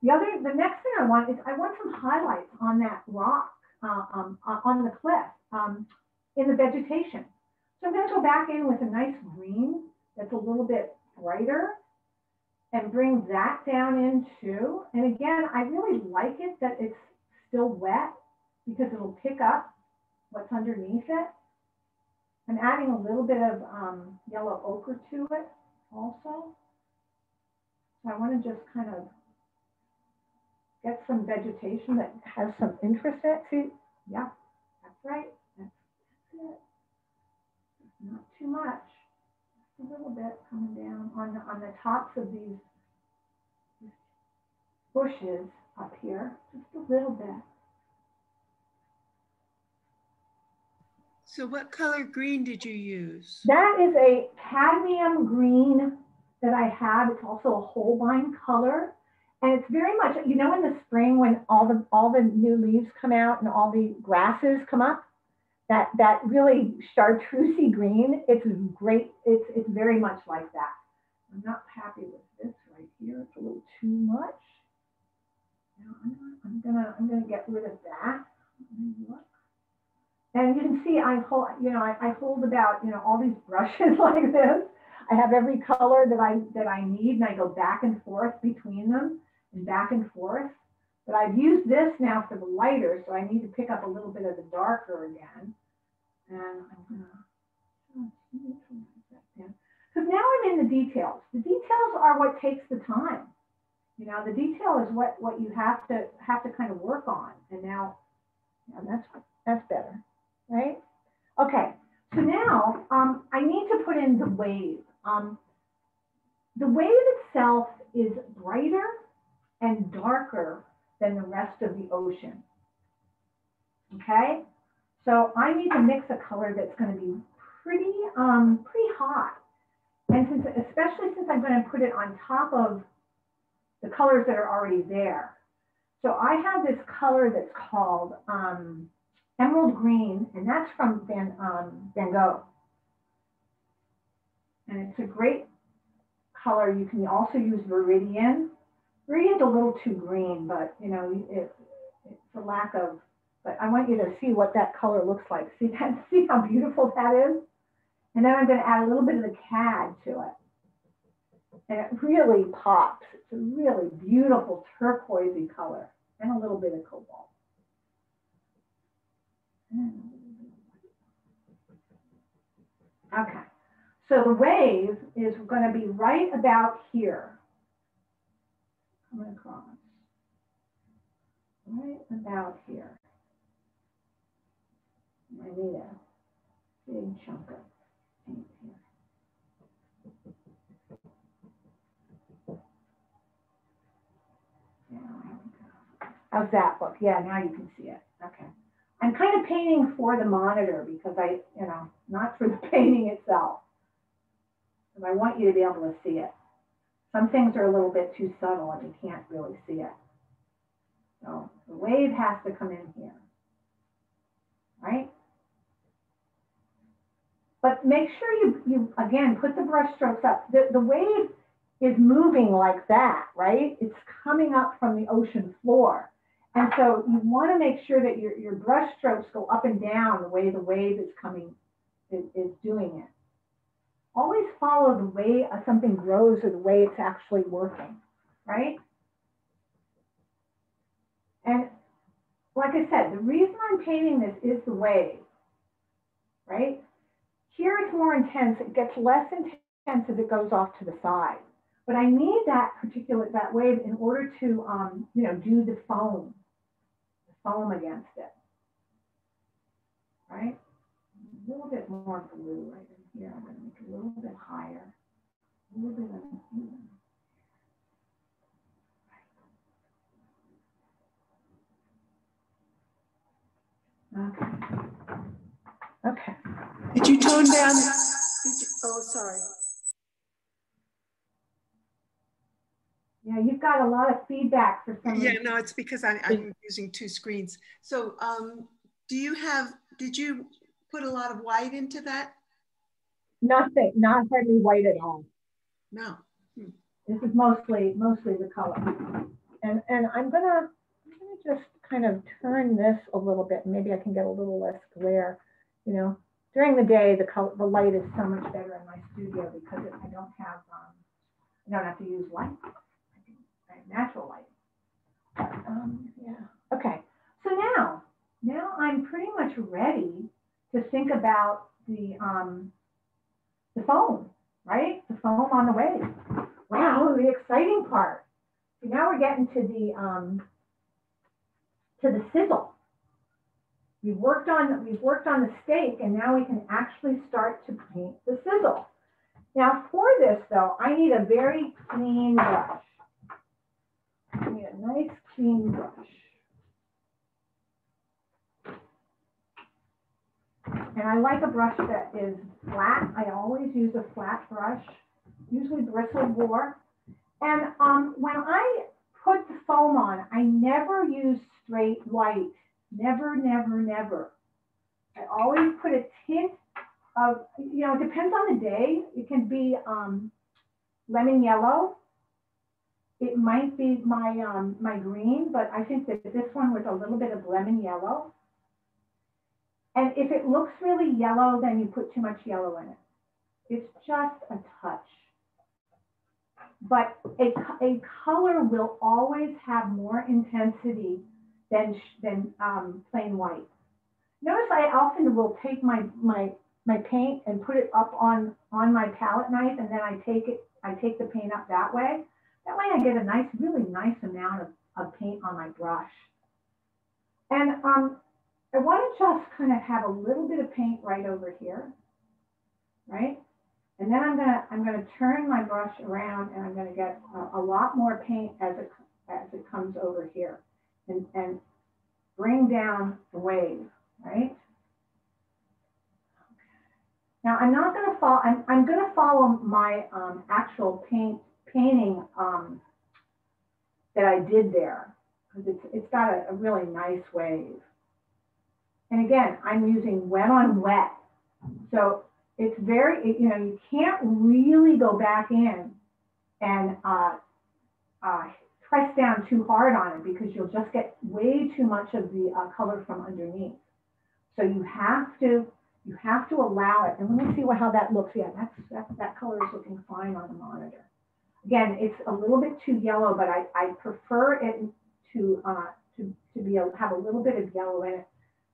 The next thing I want is I want some highlights on that rock, on the cliff, in the vegetation. So I'm going to go back in with a nice green that's a little bit brighter and bring that down in too. And again, I really like it that it's still wet because it'll pick up what's underneath it. I'm adding a little bit of yellow ochre to it also. So I want to just kind of get some vegetation that has some interest in it. See, yeah, that's right. That's it. Not too much. Just a little bit coming down on the tops of these bushes up here. Just a little bit. So what color green did you use? That is a cadmium green that I have. It's also a Holbein color. And it's very much, you know, in the spring when all the new leaves come out and all the grasses come up, that really chartreusey green, it's great. It's very much like that. I'm not happy with this right here. It's a little too much. Now I'm gonna get rid of that. Look. And you can see I hold about, you know, all these brushes like this. I have every color that I need, and I go back and forth between them and back and forth. But I've used this now for the lighter, so I need to pick up a little bit of the darker again. And I'm gonna, because now I'm in the details. The details are what takes the time. You know, the detail is what you have to kind of work on. And now that's better, right? Okay, so now I need to put in the wave. The wave itself is brighter and darker than the rest of the ocean. Okay, so I need to mix a color that's going to be pretty hot, and especially since I'm going to put it on top of the colors that are already there. So I have this color that's called emerald green, and that's from Van Gogh, and it's a great color. You can also use Viridian. Viridian's a little too green, but you know, it's a lack of, but I want you to see what that color looks like. See how beautiful that is? And then I'm going to add a little bit of the cad to it. And it really pops. It's a really beautiful turquoisey color and a little bit of cobalt. Okay, so the wave is going to be right about here. Coming across. Right about here. I need a big chunk of paint here. How's that look? Yeah, now you can see it. Okay. I'm kind of painting for the monitor because not for the painting itself. And I want you to be able to see it. Some things are a little bit too subtle and you can't really see it. So the wave has to come in here, right? But make sure you again, put the brush strokes up. The wave is moving like that, right? It's coming up from the ocean floor. And so you want to make sure that your brush strokes go up and down the way the wave is coming, is doing it. Always follow the way something grows or the way it's actually working, right? And like I said, the reason I'm painting this is the wave, right? Here it's more intense. It gets less intense as it goes off to the side. But I need that wave in order to, do the foam against it, right? A little bit more blue right in here. I'm going to make it a little bit higher, a little bit uneven. Okay. Did you tone down? Oh, sorry. Yeah, you've got a lot of feedback for some. Yeah, no, it's because I'm using two screens. So did you put a lot of white into that? Nothing, not hardly white at all. No. This is mostly the color. And I'm gonna just kind of turn this a little bit. Maybe I can get a little less glare. During the day, the light is so much better in my studio because I don't have to use light. I have natural light. But, yeah. Okay. So now I'm pretty much ready to think about the foam, right? The foam on the wave. Wow, the exciting part. So now we're getting to the sizzle. We've worked on the steak, and now we can actually start to paint the sizzle. Now for this though, I need a very clean brush. I need a nice clean brush. And I like a brush that is flat. I always use a flat brush, usually bristled boar. And when I put the foam on, I never use straight white. Never, never, never. I always put a tint of, it depends on the day. It can be lemon yellow. It might be my green, but I think that this one was a little bit of lemon yellow. And if it looks really yellow, then you put too much yellow in it. It's just a touch. But a color will always have more intensity than plain white. Notice I often will take my paint and put it up on my palette knife, and then I take the paint up that way. That way I get a really nice amount of paint on my brush. And I want to just kind of have a little bit of paint right over here, right? And then I'm gonna turn my brush around, and I'm gonna get a lot more paint as it comes over here, and bring down the wave, right? Now I'm not gonna follow. I'm gonna follow my actual painting that I did there, because it's got a really nice wave. And again, I'm using wet on wet, so it's very, you can't really go back in and press down too hard on it, because you'll just get way too much of the color from underneath. So you have to allow it. And let me see how that looks. Yeah, that color is looking fine on the monitor. Again, it's a little bit too yellow, but I prefer it to have a little bit of yellow in it,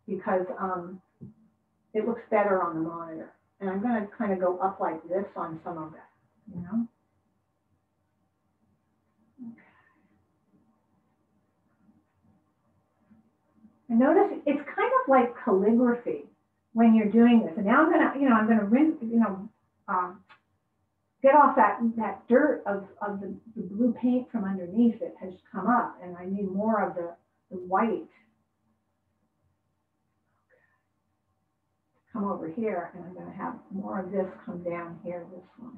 because it looks better on the monitor. And I'm going to kind of go up like this on some of it, Okay. And notice it's kind of like calligraphy when you're doing this. And now I'm going to rinse, get off that dirt of the blue paint from underneath that has come up, and I need more of the white. Come over here, and I'm going to have more of this come down here this way.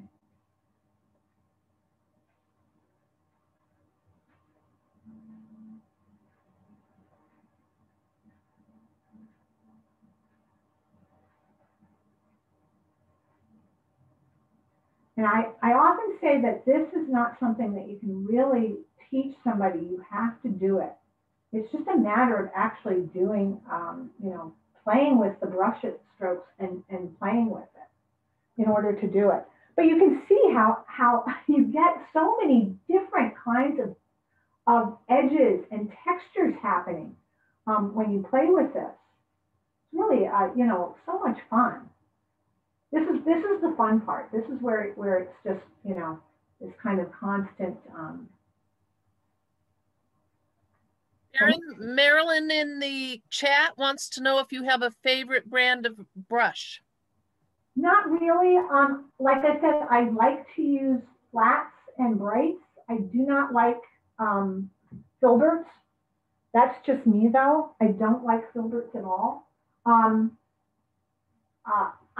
And I often say that this is not something that you can really teach somebody. You have to do it. It's just a matter of actually doing, you know, playing with the brush strokes and playing with it in order to do it. But you can see how you get so many different kinds of edges and textures happening when you play with this. It's really, you know, so much fun. This is the fun part. This is where it's just, you know, this kind of constant. Marilyn in the chat wants to know if you have a favorite brand of brush. Not really. Like I said, I like to use flats and brights. I do not like filberts. That's just me though. I don't like filberts at all.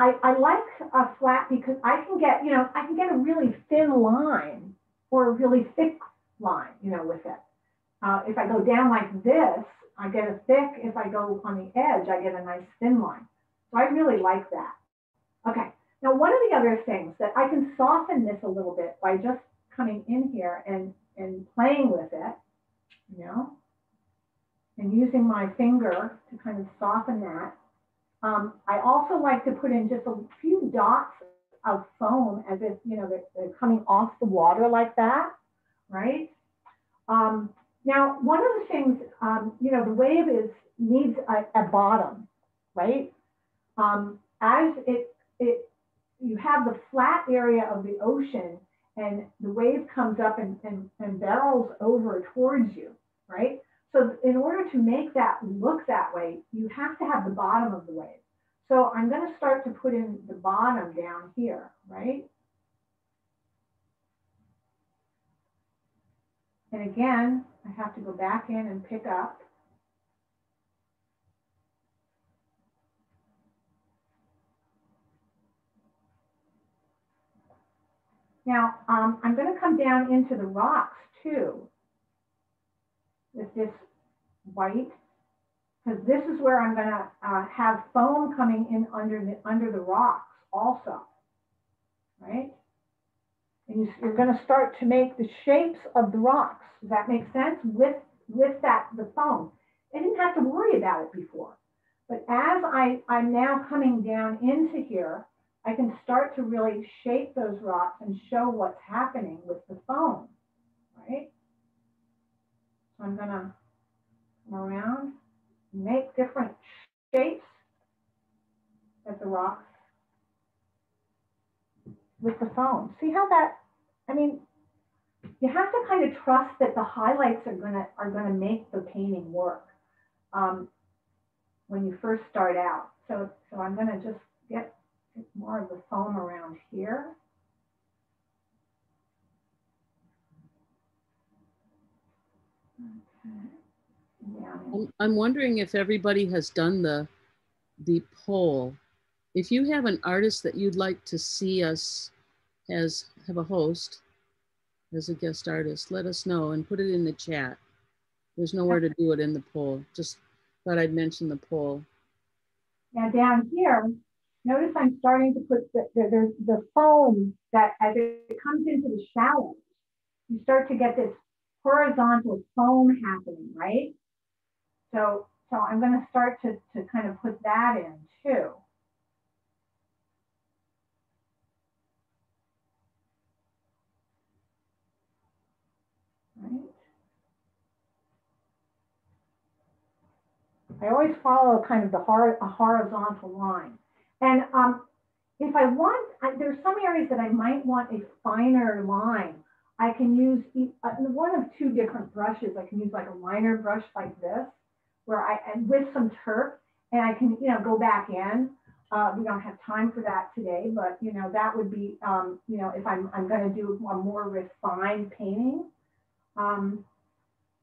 I like a flat because I can get, you know, I can get a really thin line or a really thick line, you know, with it. If I go down like this, I get a thick. If I go on the edge, I get a nice thin line. So I really like that. Okay, now one of the other things that I can soften this a little bit by just coming in here and playing with it, you know, and using my finger to kind of soften that. I also like to put in just a few dots of foam as if, you know, they're coming off the water like that, right? Now, one of the things, you know, the wave needs a bottom, right? As you have the flat area of the ocean and the wave comes up and barrels over towards you, right? So in order to make that look that way, you have to have the bottom of the wave. So I'm going to start to put in the bottom down here, right? And again, I have to go back in and pick up. Now, I'm going to come down into the rocks too with this white, because this is where I'm going to have foam coming in under the rocks also, right? And you're going to start to make the shapes of the rocks. Does that make sense? With the foam. I didn't have to worry about it before. But as I'm now coming down into here, I can start to really shape those rocks and show what's happening with the foam, right? So I'm going to come around, make different shapes at the rocks with the foam. See how that, I mean, you have to kind of trust that the highlights are gonna make the painting work when you first start out. So I'm gonna just get more of the foam around here. Okay. Yeah. I'm wondering if everybody has done the poll. If you have an artist that you'd like to see us have a host as a guest artist, let us know and put it in the chat. There's nowhere to do it in the poll. Just thought I'd mention the poll. Now down here, notice I'm starting to put the foam that as it comes into the shallows, you start to get this horizontal foam happening, right? So I'm going to start to kind of put that in too. Right. I always follow kind of a horizontal line. And if I want, there's some areas that I might want a finer line. I can use one of two different brushes. I can use like a liner brush like this, and with some turf, and I can, you know, go back in. We don't have time for that today, but you know, that would be, you know, if I'm going to do a more refined painting.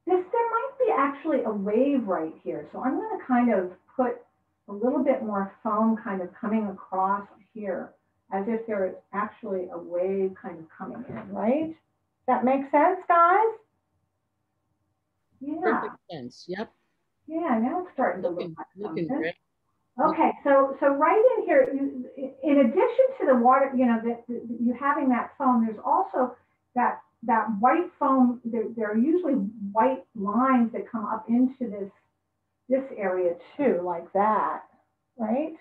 there might be actually a wave right here. So I'm going to kind of put a little bit more foam kind of coming across here as if there is actually a wave kind of coming in, right? That makes sense, guys? Yeah. Perfect sense. Yep. Yeah, now it's starting to look like looking something. great. Okay, so right in here, in addition to the water, you know, you having that foam, there's also that white foam. There are usually white lines that come up into this area too, like that, right?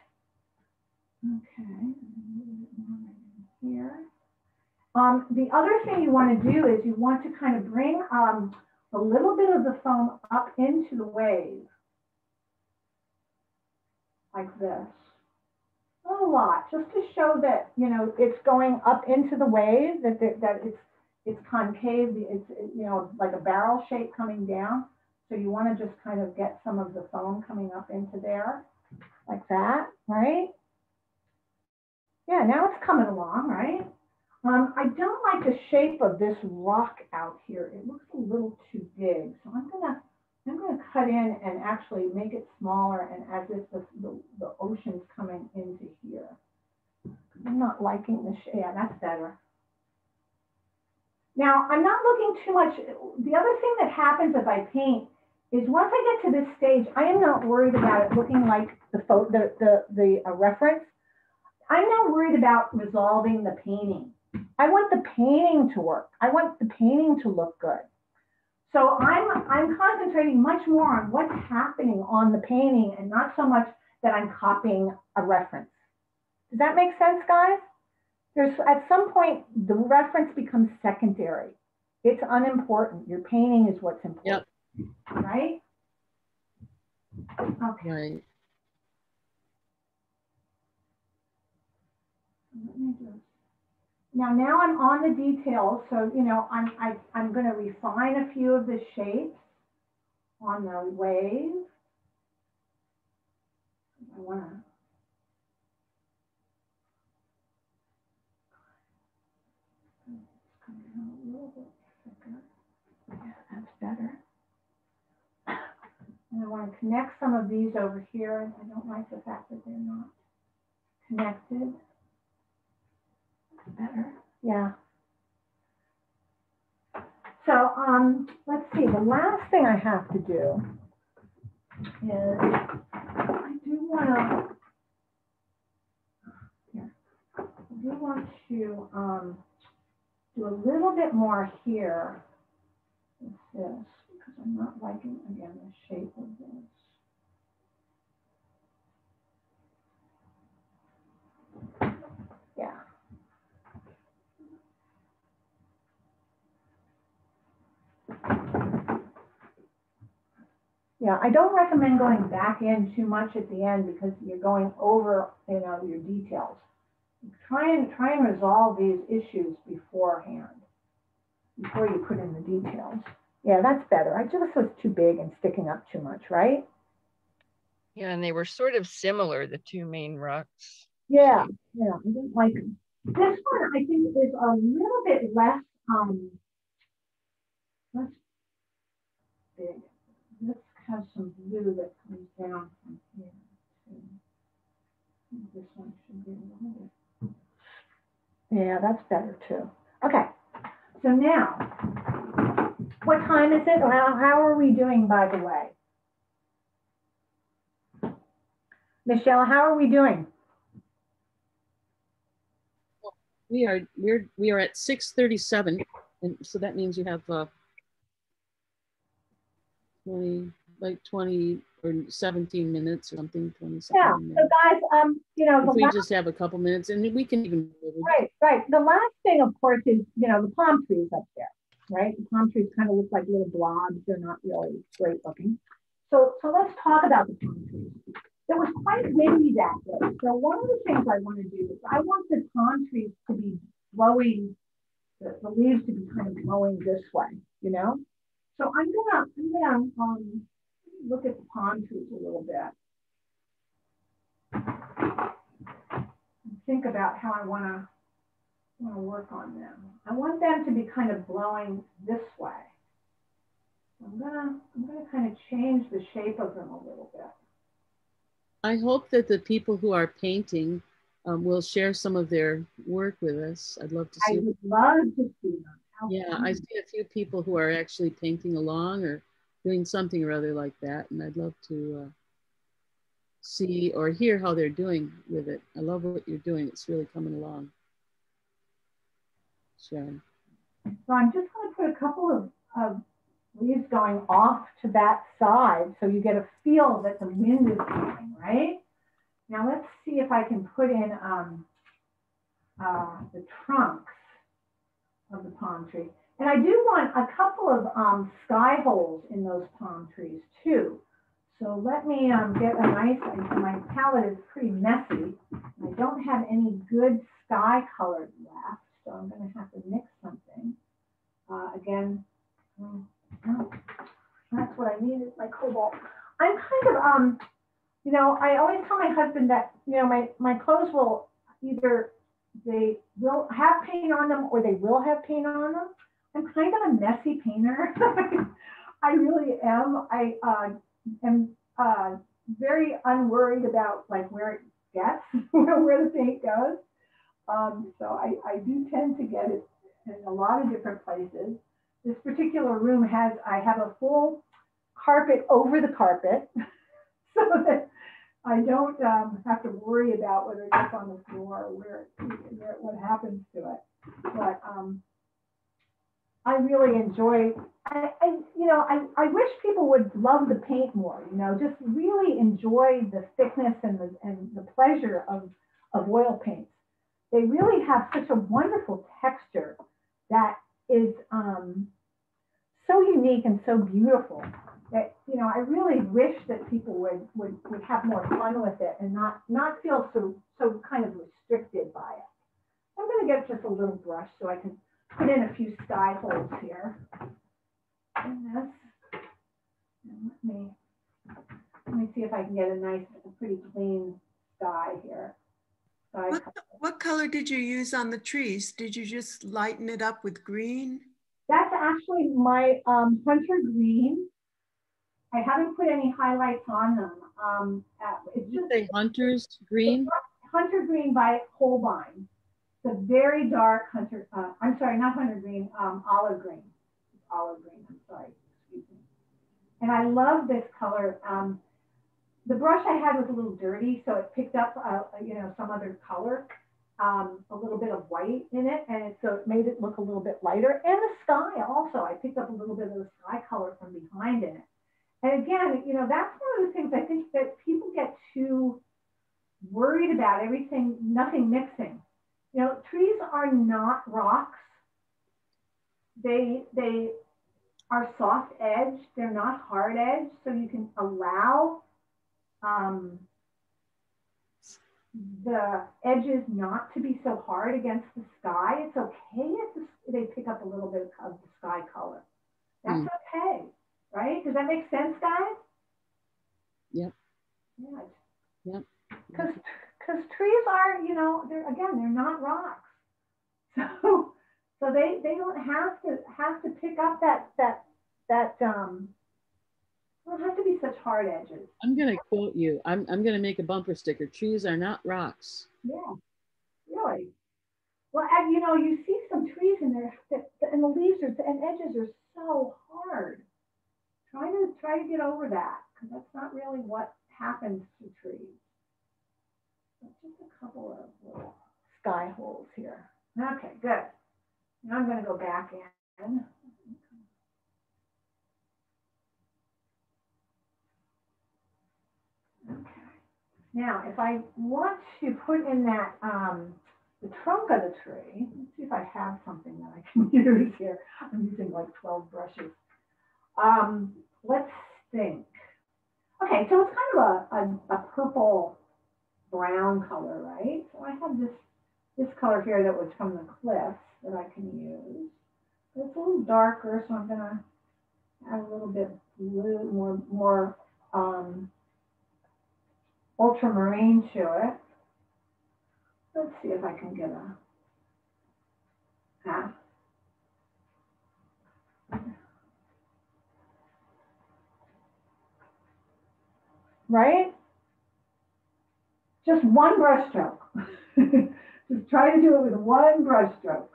Okay, here. The other thing you want to do is you want to kind of bring a little bit of the foam up into the wave, like this. Not a lot, just to show that, you know, it's going up into the wave, that it's concave, it's, you know, like a barrel shape coming down. So you want to just kind of get some of the foam coming up into there, like that, right? Yeah, now it's coming along, right? I don't like the shape of this rock out here. It looks a little too big. So I'm gonna cut in and actually make it smaller, and as if the ocean's coming into here. I'm not liking the shape. Yeah, that's better. Now, I'm not looking too much. The other thing that happens as I paint is once I get to this stage, I am not worried about it looking like the reference. I'm not worried about resolving the painting. I want the painting to work. I want the painting to look good. So I'm concentrating much more on what's happening on the painting and not so much that I'm copying a reference. Does that make sense, guys? At some point, the reference becomes secondary. It's unimportant. Your painting is what's important. Yep. Right? Okay. Right. Let me just. Now I'm on the details, so you know I'm going to refine a few of the shapes on the wave. I want to. Come down a little bit thicker. Yeah, that's better. And I want to connect some of these over here. I don't like the fact that they're not connected. Better, yeah. So let's see, the last thing I have to do is I do want to do a little bit more here with this, because I'm not liking, again, the shape of this. Yeah. Yeah, I don't recommend going back in too much at the end because you're going over, you know, your details. Try and resolve these issues beforehand, before you put in the details. Yeah, that's better. I just was too big and sticking up too much, right? Yeah, and they were sort of similar, the two main rocks. Yeah, yeah, I didn't like them. This one I think is a little bit less big. Let's have some blue that comes down from here. This one should be a little bit. Yeah, that's better too. Okay, so now, what time is it? How are we doing, by the way? Michelle, how are we doing? We are at 6:37, and so that means you have 20 or 17 minutes or something. 27 yeah. minutes. So guys, you know, if we just have a couple minutes, and we can even. Right. The last thing, of course, is you know the palm trees up there, right? The palm trees kind of look like little blobs. They're not really great looking. So let's talk about the palm trees. It was quite windy that day. So one of the things I want to do is I want the palm trees to be blowing, the leaves to be kind of blowing this way, you know? So I'm gonna look at the palm trees a little bit. And think about how I want to work on them. I want them to be kind of blowing this way. I'm gonna kind of change the shape of them a little bit. I hope that the people who are painting will share some of their work with us. I'd love to see. I would love to see them. Yeah, I see a few people who are actually painting along or doing something or other like that, and I'd love to see or hear how they're doing with it. I love what you're doing. It's really coming along. Sharon. So I'm just going to put a couple of leaves going off to that side so you get a feel that the wind is blowing, right? Now let's see if I can put in the trunks of the palm tree. And I do want a couple of sky holes in those palm trees too. So let me get a nice, my palette is pretty messy. I don't have any good sky colored left, so I'm going to have to mix something. Again, oh, that's what I need is my cobalt. I'm kind of, you know, I always tell my husband that, you know, my clothes will either, they will have paint on them or they will have paint on them. I'm kind of a messy painter. I really am. I am very unworried about like where it gets, where the paint goes. So I do tend to get it in a lot of different places. This particular room has, I have a full carpet over the carpet so that I don't have to worry about whether it gets on the floor or what happens to it. But I really enjoy, you know, I wish people would love the paint more, you know, just really enjoy the thickness and the pleasure of oil paints. They really have such a wonderful texture that is so unique and so beautiful that, you know, I really wish that people would have more fun with it and not feel so kind of restricted by it. I'm going to get just a little brush so I can put in a few sky holes here. And this, and let me see if I can get a nice, pretty clean sky here. What color did you use on the trees? Did you just lighten it up with green? That's actually my hunter green. I haven't put any highlights on them. It's just say hunter's green? Hunter green by Holbein. It's a very dark hunter, I'm sorry, not hunter green, olive green. It's olive green, I'm sorry, excuse me. And I love this color. The brush I had was a little dirty, so it picked up, you know, some other color, a little bit of white in it, and so it made it look a little bit lighter. And the sky also, I picked up a little bit of the sky color from behind in it. And again, you know, that's one of the things I think that people get too worried about everything, nothing mixing. You know, trees are not rocks. They are soft edged. They're not hard edged. So you can allow the edges not to be so hard against the sky. It's okay if they pick up a little bit of the sky color. That's okay, right? Does that make sense, guys? Yep. Yeah. Yep. Because trees are, you know, they're not rocks. So they don't have to pick up that don't have to be such hard edges. I'm going to quote you. I'm going to make a bumper sticker. Trees are not rocks. Yeah, really. Well, and, you know, you see some trees in there, and the leaves and edges are so hard. Try to get over that, because that's not really what happens to trees. But just a couple of little sky holes here. Okay, good. Now I'm going to go back in. Okay. Now, if I want to put in that, the trunk of the tree, let's see if I have something that I can use here. I'm using like 12 brushes. Let's think. Okay, so it's kind of a purple brown color, right? So I have this color here that was from the cliffs that I can use. But it's a little darker, so I'm gonna add a little bit blue, more ultramarine to it. Let's see if I can get right? Just one brush stroke. Just try to do it with one brush stroke.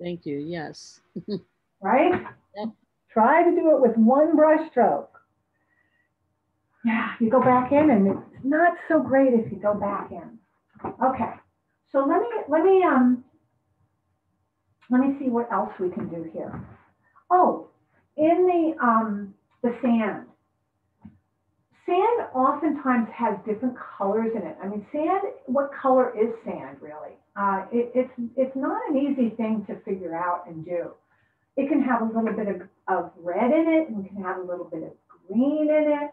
Thank you, yes. Right? Yep. Try to do it with one brush stroke. Yeah, you go back in and it's not so great if you go back in. Okay, so let me see what else we can do here. Oh, in the sand. Sand oftentimes has different colors in it. I mean, sand, what color is sand really? It's not an easy thing to figure out and do. It can have a little bit of red in it and it can have a little bit of green in it.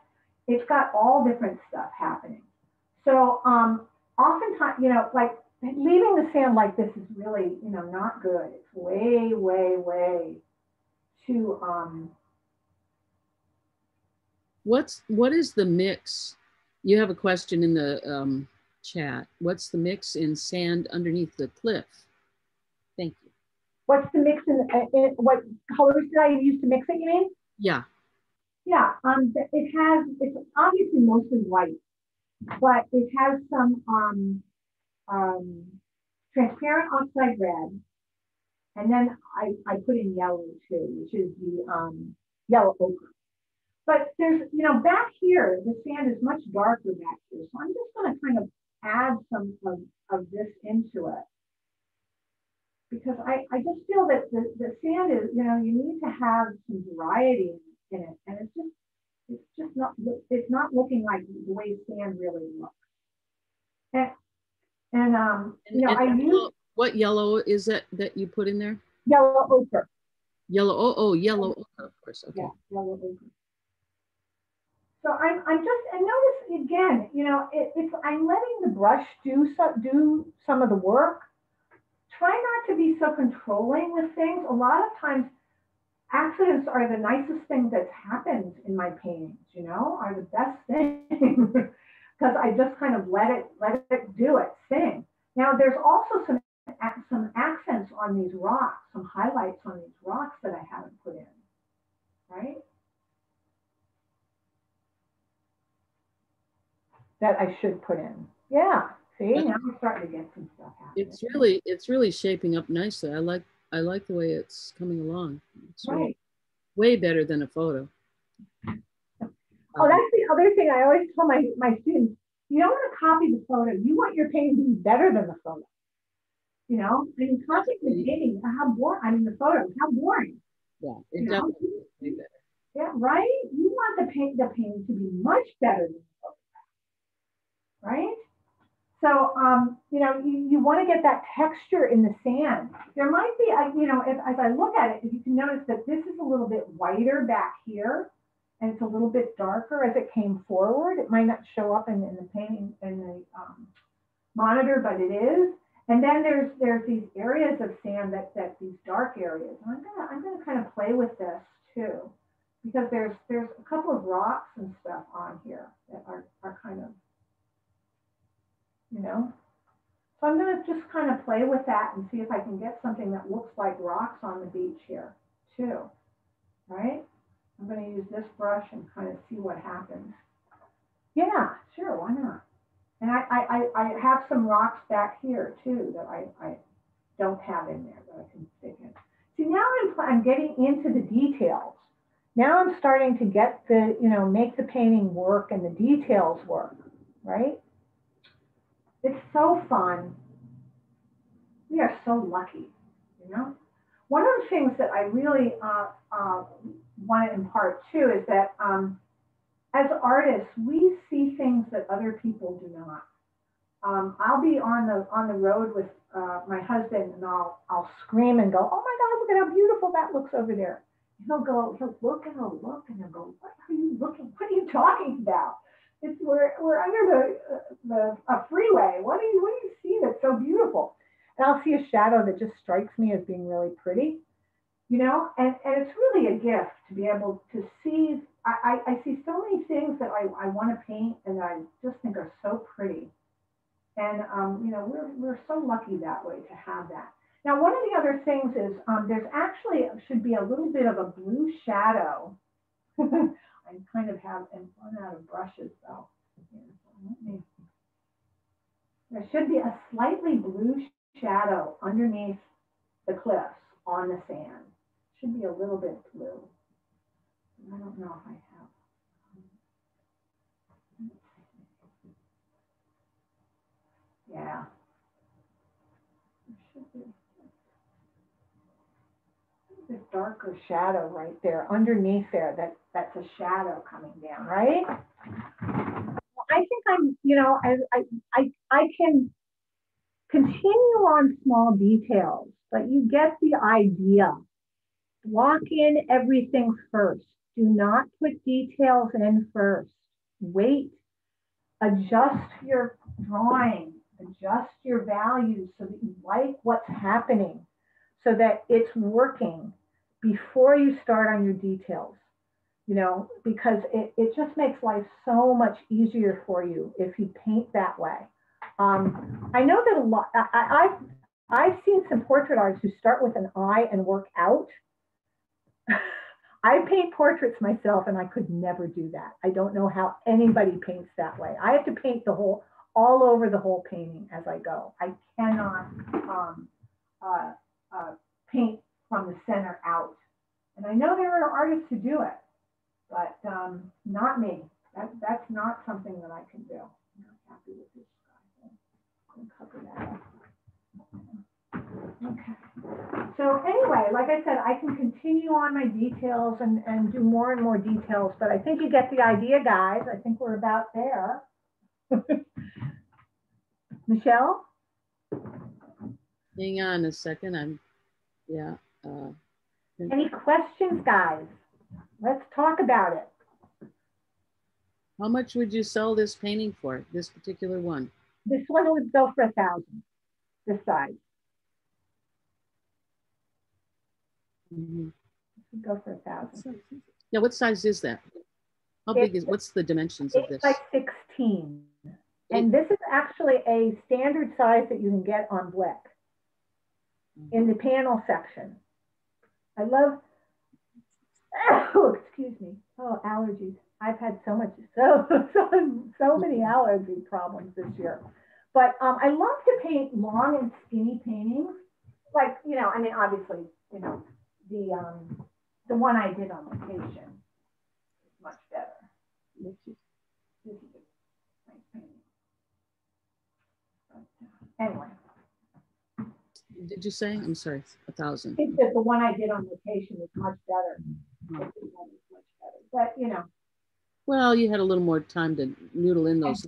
It's got all different stuff happening. So oftentimes, you know, like leaving the sand like this is really, you know, not good. It's way, way, way too, what is the mix? You have a question in the chat. What's the mix in sand underneath the cliff? Thank you. What's the mix in what colors did I use to mix it, you mean? Yeah. Yeah, it's obviously mostly white, but it has some transparent oxide red. And then I put in yellow too, which is the yellow ochre. But there's, you know, back here, the sand is much darker back here. So I'm just going to kind of add some of this into it. Because I just feel that the sand is, you know, you need to have some variety in it. And it's not looking like the way sand really looks. You know, I use. What yellow is it that you put in there? Yellow ochre. Yellow, yellow ochre, of course. Okay. Yeah, yellow ochre. So I'm just, and notice again, you know, I'm letting the brush do some of the work. Try not to be so controlling with things. A lot of times, accidents are the nicest thing that's happened in my paintings. You know, are the best thing because I just kind of let it do its thing. Now, there's also some accents on these rocks, some highlights on these rocks that I haven't put in, right? That I should put in. Yeah, see, now we're starting to get some stuff happening. It's really shaping up nicely. I like the way it's coming along. It's right. Really way better than a photo. Oh, that's the other thing I always tell my students. You don't want to copy the photo. You want your painting to be better than the photo. You know, I mean, copying the painting, how boring, I mean, the photo, how boring. Yeah, it definitely is way better. Yeah, right? You want the painting to be much better than the photograph, right? So, you know, you want to get that texture in the sand. There might be, you know, as I look at it, you can notice that this is a little bit whiter back here, and it's a little bit darker as it came forward. It might not show up in the painting, in the monitor, but it is. And then there's these areas of sand that these dark areas. And I'm gonna kind of play with this too, because there's a couple of rocks and stuff on here that are kind of, you know. So I'm gonna just kind of play with that and see if I can get something that looks like rocks on the beach here too, right? I'm gonna use this brush and kind of see what happens. Yeah, sure, why not? And I have some rocks back here too that I don't have in there that I can stick in. See, now I'm getting into the details. Now I'm starting to get the, you know, make the painting work and the details work, right? It's so fun. We are so lucky, you know? One of the things that I really want to impart too is that as artists, we see things that other people do not. I'll be on the road with my husband, and I'll scream and go, "Oh my God, look at how beautiful that looks over there." And he'll look and he'll look and he'll go, "What are you looking? What are you talking about? We're under a freeway. What do you see that's so beautiful?" And I'll see a shadow that just strikes me as being really pretty, you know. And it's really a gift to be able to see. I see so many things that I want to paint and that I just think are so pretty. And, you know, we're so lucky that way to have that. Now, one of the other things is there's actually should be a little bit of a blue shadow. I I kind of have run out of brushes though. There should be a slightly blue shadow underneath the cliffs on the sand. Should be a little bit blue. I don't know if I have. Yeah. There should be this darker shadow right there underneath there. That's a shadow coming down, right? I think I'm, you know, I can continue on small details, but you get the idea. Block in everything first. Do not put details in first. Wait. Adjust your drawing. Adjust your values so that you like what's happening, so that it's working before you start on your details. You know, because it just makes life so much easier for you if you paint that way. I know that a lot, I've seen some portrait artists who start with an eye and work out. I paint portraits myself and I could never do that. I don't know how anybody paints that way. I have to paint the whole, all over the whole painting as I go. I cannot paint from the center out. And I know there are artists who do it, but not me. That's not something that I can do. I'm not happy with this guy. I'm going to cover that up. Okay. So anyway, like I said, I can continue on my details and do more and more details, but I think you get the idea, guys. I think we're about there. Michelle? Hang on a second. Any questions, guys? Let's talk about it. How much would you sell this painting for, this particular one? This one would go for 1,000, this size. Mm-hmm. Go for 1,000. Yeah, what size is that? How big is, what's the dimensions of this? It's like 16. And this is actually a standard size that you can get on Blick in the panel section. I love, oh, excuse me. Oh, allergies. I've had so many allergy problems this year. But I love to paint long and skinny paintings. Like, you know, I mean, obviously, you know, the one I did on location is much better. This is a nice painting. But, anyway. Did you say? I'm sorry, 1,000. I think that the one I did on location is much better. Much better. But, you know. Well, you had a little more time to noodle in those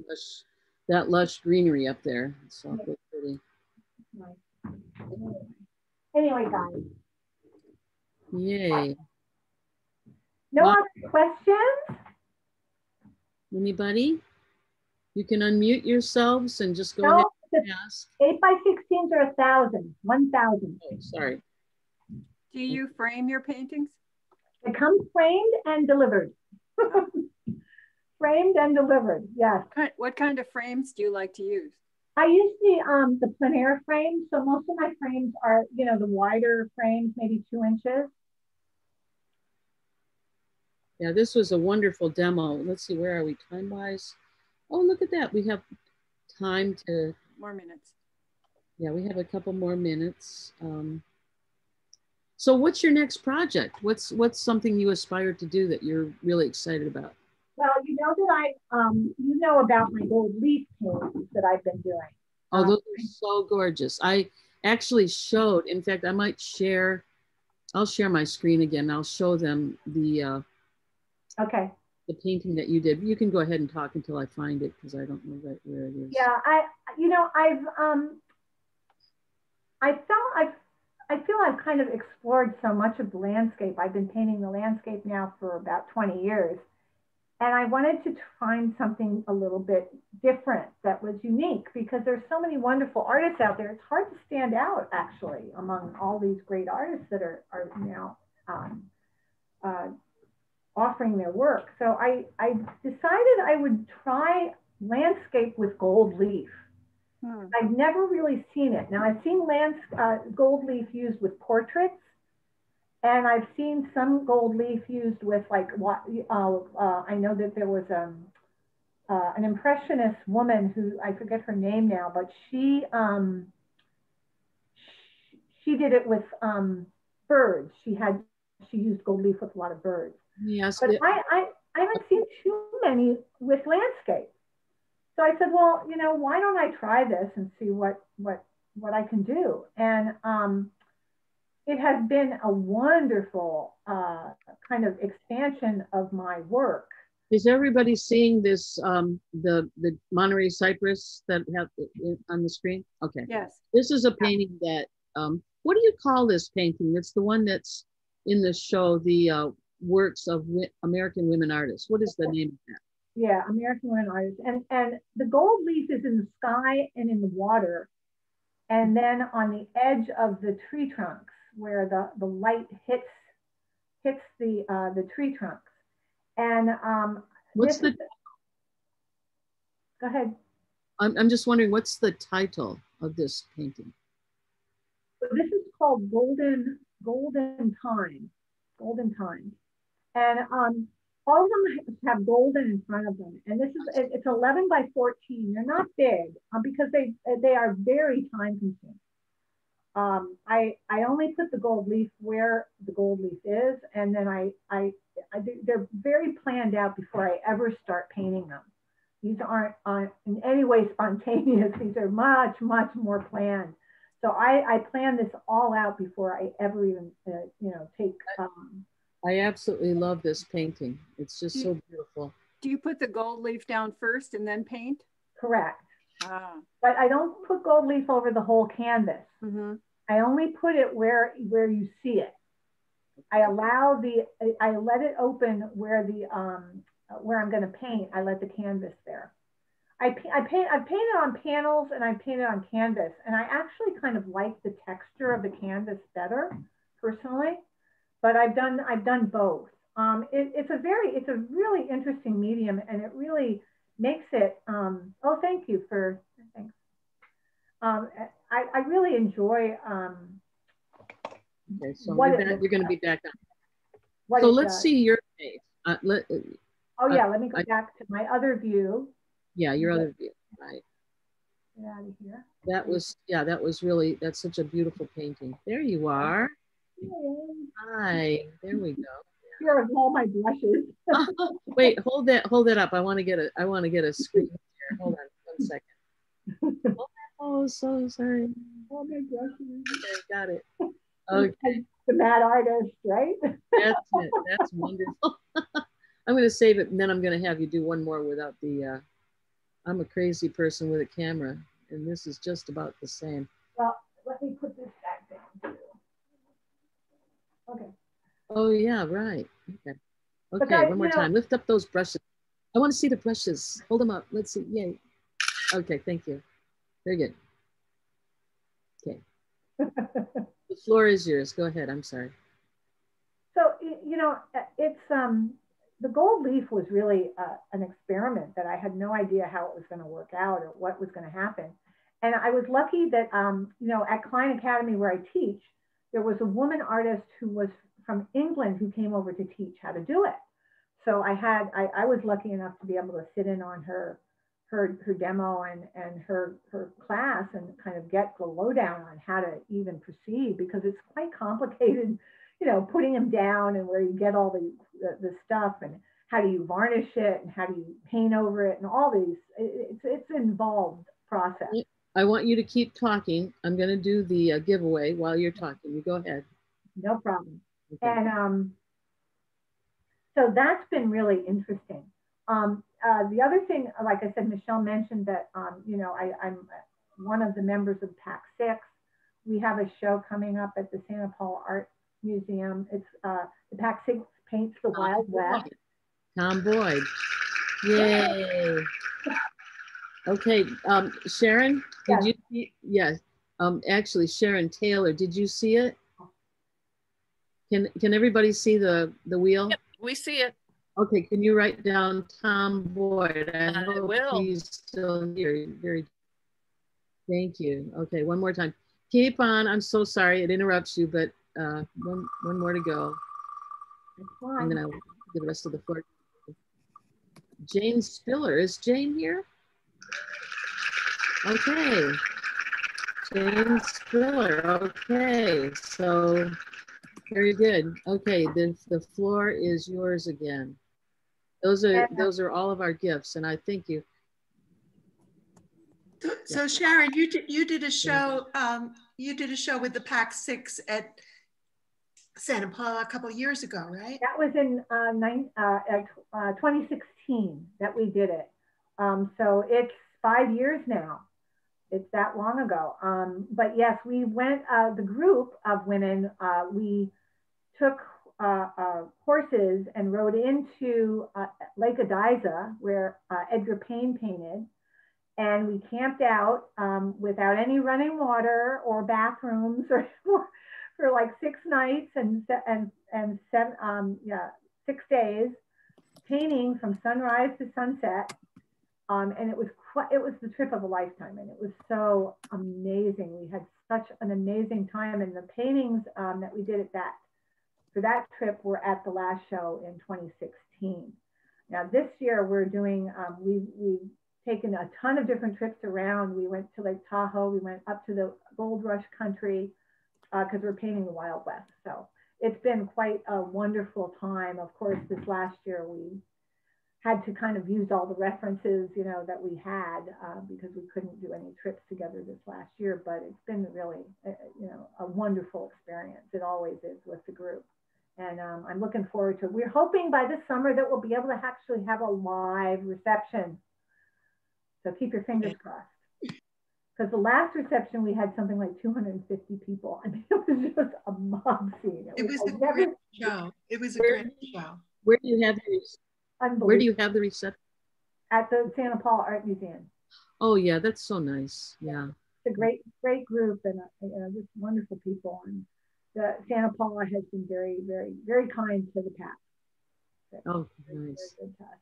that lush greenery up there. It's so pretty. Nice. Anyway, guys. Yay. No other questions? Anybody? You can unmute yourselves and just go ahead and ask. 8x16s are 1,000. 1,000. Oh, sorry. Do you frame your paintings? They come framed and delivered. Framed and delivered, yes. What kind of frames do you like to use? I use the plein air frames. So most of my frames are, you know, the wider frames, maybe 2 inches. Yeah, this was a wonderful demo. Let's see, where are we time-wise? Oh, look at that. We have time to... More minutes. Yeah, we have a couple more minutes. So what's your next project? What's something you aspire to do that you're really excited about? Well, you know that you know about my gold leaf paintings that I've been doing. Oh, those are so gorgeous. I actually showed, in fact, I might share, I'll share my screen again. I'll show them the the painting that you did. You can go ahead and talk until I find it because I don't know right where it is. Yeah, I feel I've kind of explored so much of the landscape. I've been painting the landscape now for about 20 years. And I wanted to find something a little bit different that was unique because there's so many wonderful artists out there. It's hard to stand out actually among all these great artists that are now offering their work. So I decided I would try landscape with gold leaf. I've never really seen it. Now I've seen gold leaf used with portraits And I've seen some gold leaf used with like what I know that there was an impressionist woman who I forget her name now, but she did it with birds. She used gold leaf with a lot of birds. Yes, but I haven't seen too many with landscape. So I said, well, you know, why don't I try this and see what I can do? And it has been a wonderful kind of expansion of my work. Is everybody seeing this, the Monterey cypress that have on the screen? Okay. Yes. This is a painting that, what do you call this painting? It's the one that's in the show, the works of American women artists. What is the name of that? Yeah, American women artists. And the gold leaf is in the sky and in the water. And then on the edge of the tree trunks where the light hits the tree trunks. And what's the? Go ahead. I'm just wondering, what's the title of this painting? This is called Golden Time. Golden Time. And all of them have golden in front of them. And this is, it's 11 by 14. They're not big because they are very time consuming. I only put the gold leaf where the gold leaf is, and then they're very planned out before I ever start painting them. These aren't in any way spontaneous. These are much, much more planned. So I plan this all out before I ever even, take. I absolutely love this painting. It's just so beautiful. Do you put the gold leaf down first and then paint? Correct. Ah. But I don't put gold leaf over the whole canvas. Mm-hmm. I only put it where you see it. I let it open where I'm going to paint. I let the canvas there. I've painted on panels and I've painted on canvas, and I actually kind of like the texture of the canvas better, personally. But I've done both. It's a really interesting medium, and it really makes it. Oh, thank you for thanks. I really enjoy. Okay, so you're going to be back on. So let's see your face. Oh yeah, let me go back to my other view. Yeah, your other view, right? Get out of here. That was really, that's such a beautiful painting. There you are. Hi, there we go. Here are all my brushes. Wait, hold that up. I want to get a screen here. Hold on 1 second. Oh, so sorry. All my brushes. Okay, got it. Okay. The mad artist, right? That's it. That's wonderful. I'm going to save it, and then I'm going to have you do one more without the. I'm a crazy person with a camera, and this is just about the same. Well, let me put this back down too. Okay. Oh yeah, right. Okay. Okay, guys, one more time. Lift up those brushes. I want to see the brushes. Hold them up. Let's see. Yay. Okay, thank you. Very good. Okay. The floor is yours. Go ahead. I'm sorry. So, it's the gold leaf was really an experiment that I had no idea how it was going to work out or what was going to happen. And I was lucky that, at Klein Academy where I teach, there was a woman artist who was from England who came over to teach how to do it. So I was lucky enough to be able to sit in on her demo and her class and kind of get the lowdown on how to even proceed, because it's quite complicated, putting them down and where you get all the stuff and how do you varnish it and how do you paint over it and all these, it's an involved process. I want you to keep talking. I'm going to do the giveaway while you're talking. You go ahead. No problem. Okay. And so that's been really interesting. The other thing, like I said, Michelle mentioned that, I'm one of the members of PAC 6. We have a show coming up at the Santa Paula Art Museum. It's the PAC 6 Paints the Wild West. Tom Boyd. Yay. Okay, Sharon, did you see? Yes. Actually, Sharon Taylor, did you see it? Can everybody see the wheel? Yep, we see it. Okay, can you write down Tom Boyd? I will. He's still here. Thank you. Okay, one more time. Keep on. I'm so sorry it interrupts you, but one more to go. I'm gonna give the rest of the floor. Jane Spiller, is Jane here? Okay, Jane Spiller, okay, so very good. Okay, the floor is yours again. Those are all of our gifts, and I thank you. So Sharon, you did a show. You did a show with the Pack 6 at Santa Paula a couple of years ago, right? That was in 2016 that we did it. So it's 5 years now. It's that long ago. But yes, we went, the group of women, we took horses and rode into Lake Ediza, where Edgar Payne painted. And we camped out without any running water or bathrooms for like 6 nights and 6 days, painting from sunrise to sunset. And it was the trip of a lifetime, and it was so amazing. We had such an amazing time, and the paintings that we did for that trip were at the last show in 2016. Now this year we're doing, we've taken a ton of different trips around. We went to Lake Tahoe, we went up to the Gold Rush country because we're painting the Wild West. So it's been quite a wonderful time. Of course, this last year we had to kind of use all the references, you know, that we had because we couldn't do any trips together this last year, but it's been really, you know, a wonderful experience. It always is with the group. And I'm looking forward to it. We're hoping by this summer that we'll be able to actually have a live reception. So keep your fingers crossed. Because the last reception, we had something like 250 people. I mean, it was just a mob scene. It was a great show. It was a great show. Where do you have the reception? At the Santa Paula Art Museum. Oh yeah, that's so nice. Yeah. It's a great group and just wonderful people. And the Santa Paula has been very, very, very kind to the Pack. Oh, nice.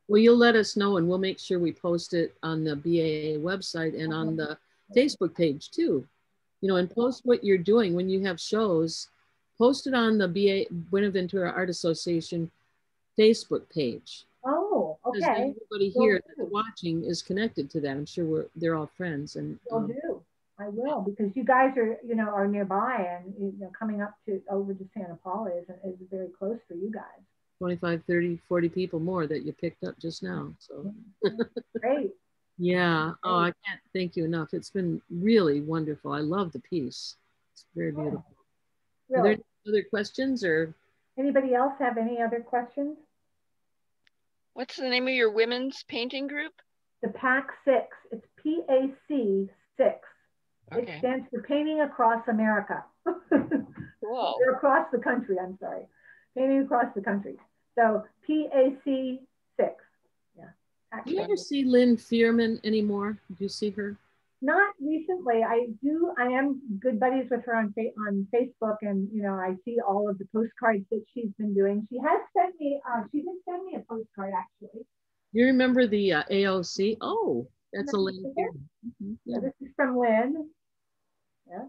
Well, you'll let us know, and we'll make sure we post it on the BAA website and on the Facebook page too. You know, and post what you're doing when you have shows. Post it on the Buenaventura Art Association Facebook page. Oh, okay. Because everybody here that's watching is connected to that. I'm sure they're all friends. And will do. I will, because you guys are, you know, are nearby, and you know, coming up over to Santa Paula is very close for you guys. 25, 30, 40 people more that you picked up just now. So great. Yeah. Great. Oh, I can't thank you enough. It's been really wonderful. I love the piece. It's very beautiful. Really? Are there any other questions, or anybody else have any other questions? What's the name of your women's painting group? The Pack 6. It's PAC 6. Okay. It stands for Painting Across America. Cool. Or across the country, I'm sorry. Painting across the country. So PAC 6. Yeah. Do you ever see Lynn Fearman anymore? Do you see her? Not recently. I am good buddies with her on Facebook, and you know, I see all of the postcards that she's been doing. She has sent me. She did send me a postcard actually. You remember the AOC? Oh, that's a Lynn Fearman. Mm-hmm. Yeah, this is from Lynn. Yeah.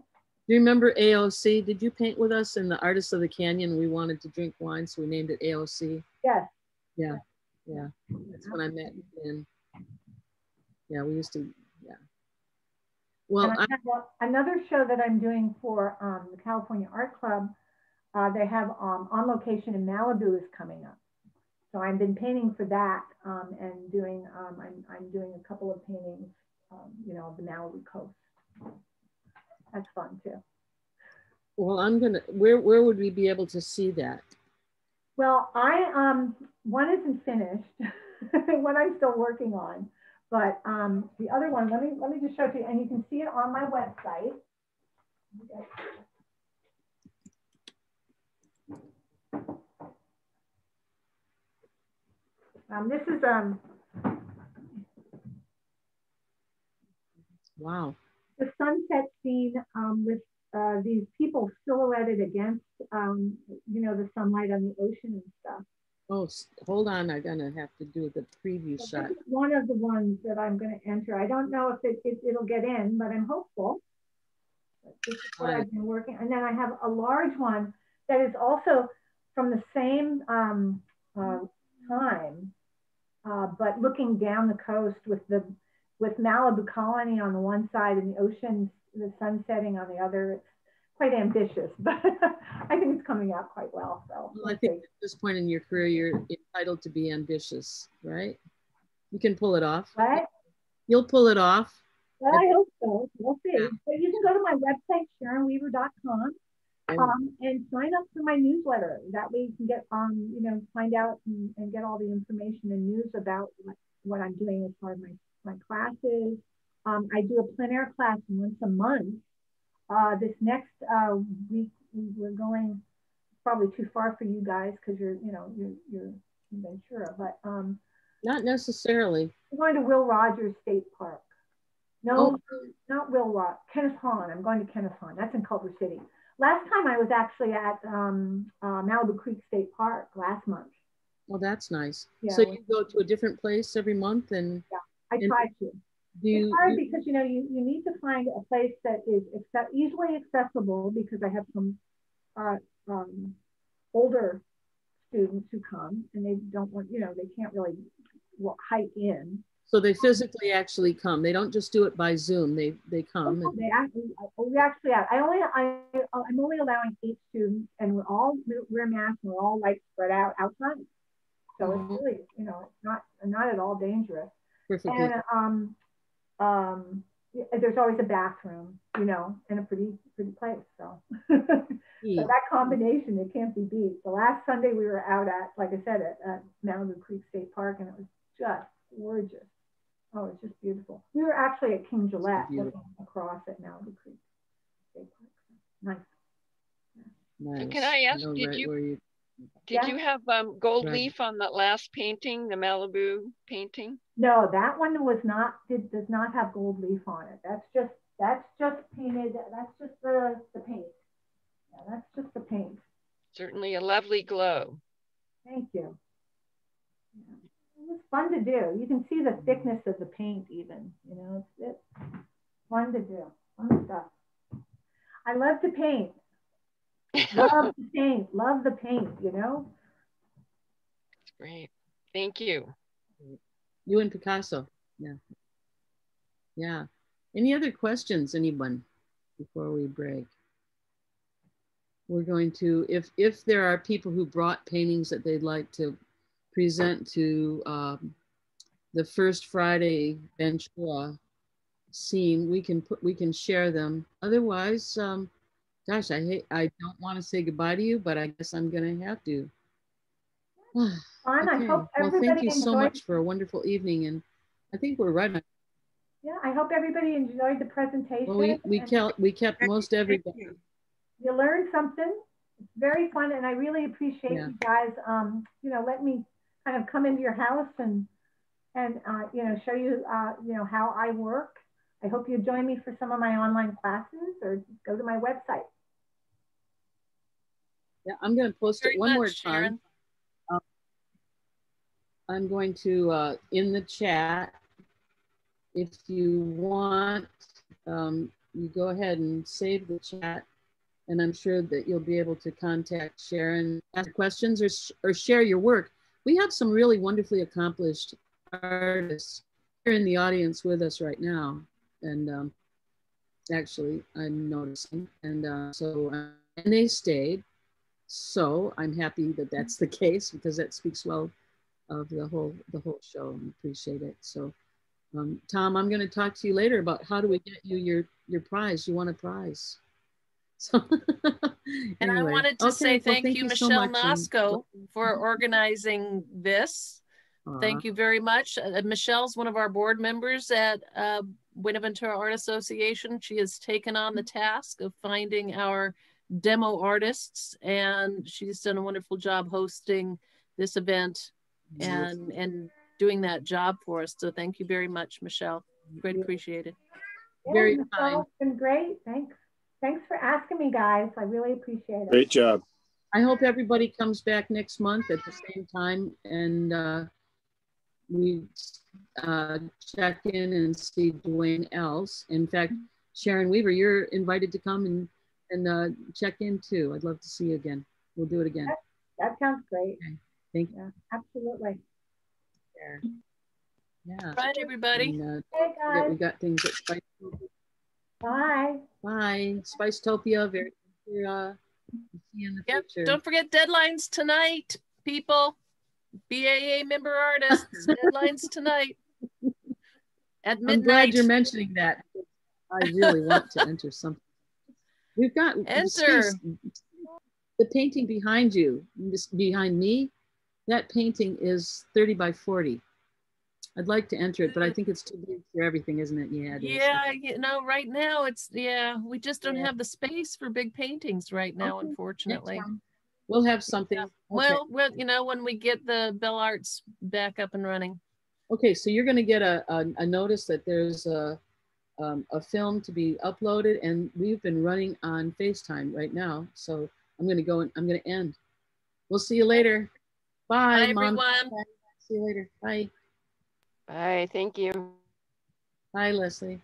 Do you remember AOC? Did you paint with us in the Artists of the Canyon? We wanted to drink wine, so we named it AOC. Yes. Yeah. Yeah. That's when I met Lynn. Yeah, we used to. Yeah. Well, I have another show that I'm doing for the California Art Club. They have On Location in Malibu is coming up. So I've been painting for that and doing, I'm doing a couple of paintings, you know, of the Malibu coast. That's fun too. Well, I'm gonna, where would we be able to see that? Well, one isn't finished, one I'm still working on, but the other one, let me just show it to you, and you can see it on my website. This is wow. The sunset scene with these people silhouetted against, you know, the sunlight on the ocean and stuff. Oh, hold on. I'm going to have to do the preview shot. This is one of the ones that I'm going to enter. I don't know if it'll get in, but I'm hopeful. But this is what I've been working. And then I have a large one that is also from the same time, but looking down the coast with Malibu Colony on the one side and the ocean, the sun setting on the other. It's quite ambitious, but I think it's coming out quite well. So well, I think at this point in your career, you're entitled to be ambitious, right? You can pull it off. What? You'll pull it off. Well, I hope so. We'll see. Yeah. But you can go to my website, SharonWeaver.com, and sign up for my newsletter. That way you can get, you know, find out and get all the information and news about what I'm doing as part of my classes. I do a plein air class once a month. This next week we're going, probably too far for you guys because you're in Ventura, but not necessarily. I'm going to Will Rogers State Park. No, not Will Rogers. Kenneth Hahn. I'm going to Kenneth Hahn. That's in Culver City. Last time I was actually at Malibu Creek State Park last month. Well, that's nice. Yeah, so you go to a different place every month, and yeah, I try to. It's hard because you know you need to find a place that is easily accessible, because I have some older students who come and they don't want, you know, they can't really hike in. So they physically actually come. They don't just do it by Zoom. They come. And we actually have. I'm only allowing 8 students, and we're all wear masks. And we're all like spread out outside. So it's really, you know, it's not at all dangerous. Perfectly. And there's always a bathroom, you know, and a pretty place. So, so that combination, it can't be beat. The last Sunday we were out at, like I said, at Malibu Creek State Park, and it was just gorgeous. Oh, it's just beautiful. We were actually at King Gillette looking across at Malibu Creek State Park. Nice. Nice. Can I ask, did you have gold leaf on that last painting, the Malibu painting? No, that one does not have gold leaf on it. That's just painted. That's just the paint. Yeah, that's just the paint. Certainly a lovely glow. Thank you. Yeah. It was fun to do. You can see the thickness of the paint even, you know, it's fun to do, fun stuff. I love to paint. Love the paint, you know? That's great. Thank you. You and Picasso. Yeah. Yeah. Any other questions, anyone, before we break? We're going to, if there are people who brought paintings that they'd like to present to the first Friday Ventura scene, we can share them. Otherwise, gosh, I don't want to say goodbye to you, but I guess I'm going to have to. Okay. I hope everybody thank you so much for a wonderful evening, and I think we're right on. Yeah, I hope everybody enjoyed the presentation. Well, we kept most everybody. You learned something. It's very fun, and I really appreciate you guys. You know, let me kind of come into your house and you know, show you you know, how I work. I hope you join me for some of my online classes, or go to my website. Yeah, I'm going to post it one more time. I'm going to, in the chat, if you want, you go ahead and save the chat, and I'm sure that you'll be able to contact Sharon, ask questions, or share your work. We have some really wonderfully accomplished artists here in the audience with us right now. And actually, I'm noticing, and and they stayed. So I'm happy that that's the case, because that speaks well of the whole show, and appreciate it. So, Tom, I'm going to talk to you later about how do we get you your prize. You want a prize. So, and anyway. I wanted to say thank you, Michelle so Nosko, for organizing this. Thank you very much. Michelle's one of our board members at Buenaventura Art Association. She has taken on the task of finding our demo artists, and she's done a wonderful job hosting this event and doing that job for us. So thank you very much, Michelle. Great appreciated. Yeah, very kind. It's been great. Thanks for asking me, guys. I really appreciate it. Great job. I hope everybody comes back next month at the same time, and we check in and see Dwayne Els. In fact, Sharon Weaver, you're invited to come and check in too. I'd love to see you again. We'll do it again. That sounds great. Okay. Thank you. Yeah, absolutely. Yeah. Right, everybody. And, hey guys. We got things at Spice. Bye. Bye. Spicetopia. Very see you in the future. Don't forget deadlines tonight, people. BAA member artists, deadlines tonight at midnight. I'm glad you're mentioning that. I really want to enter something. We've got enter the painting behind you, behind me. That painting is 30 by 40. I'd like to enter it, but I think it's too big for everything, isn't it? Yeah, it yeah, you know, right now it's, we just don't have the space for big paintings right now, unfortunately. We'll have something. Yeah. Well, you know, when we get the Bell Arts back up and running. Okay, so you're going to get a notice that there's a film to be uploaded, and we've been running on FaceTime right now. So I'm going to go and I'm going to end. We'll see you later. Bye, Mom. Everyone. See you later. Bye. Bye. Thank you. Bye, Leslie.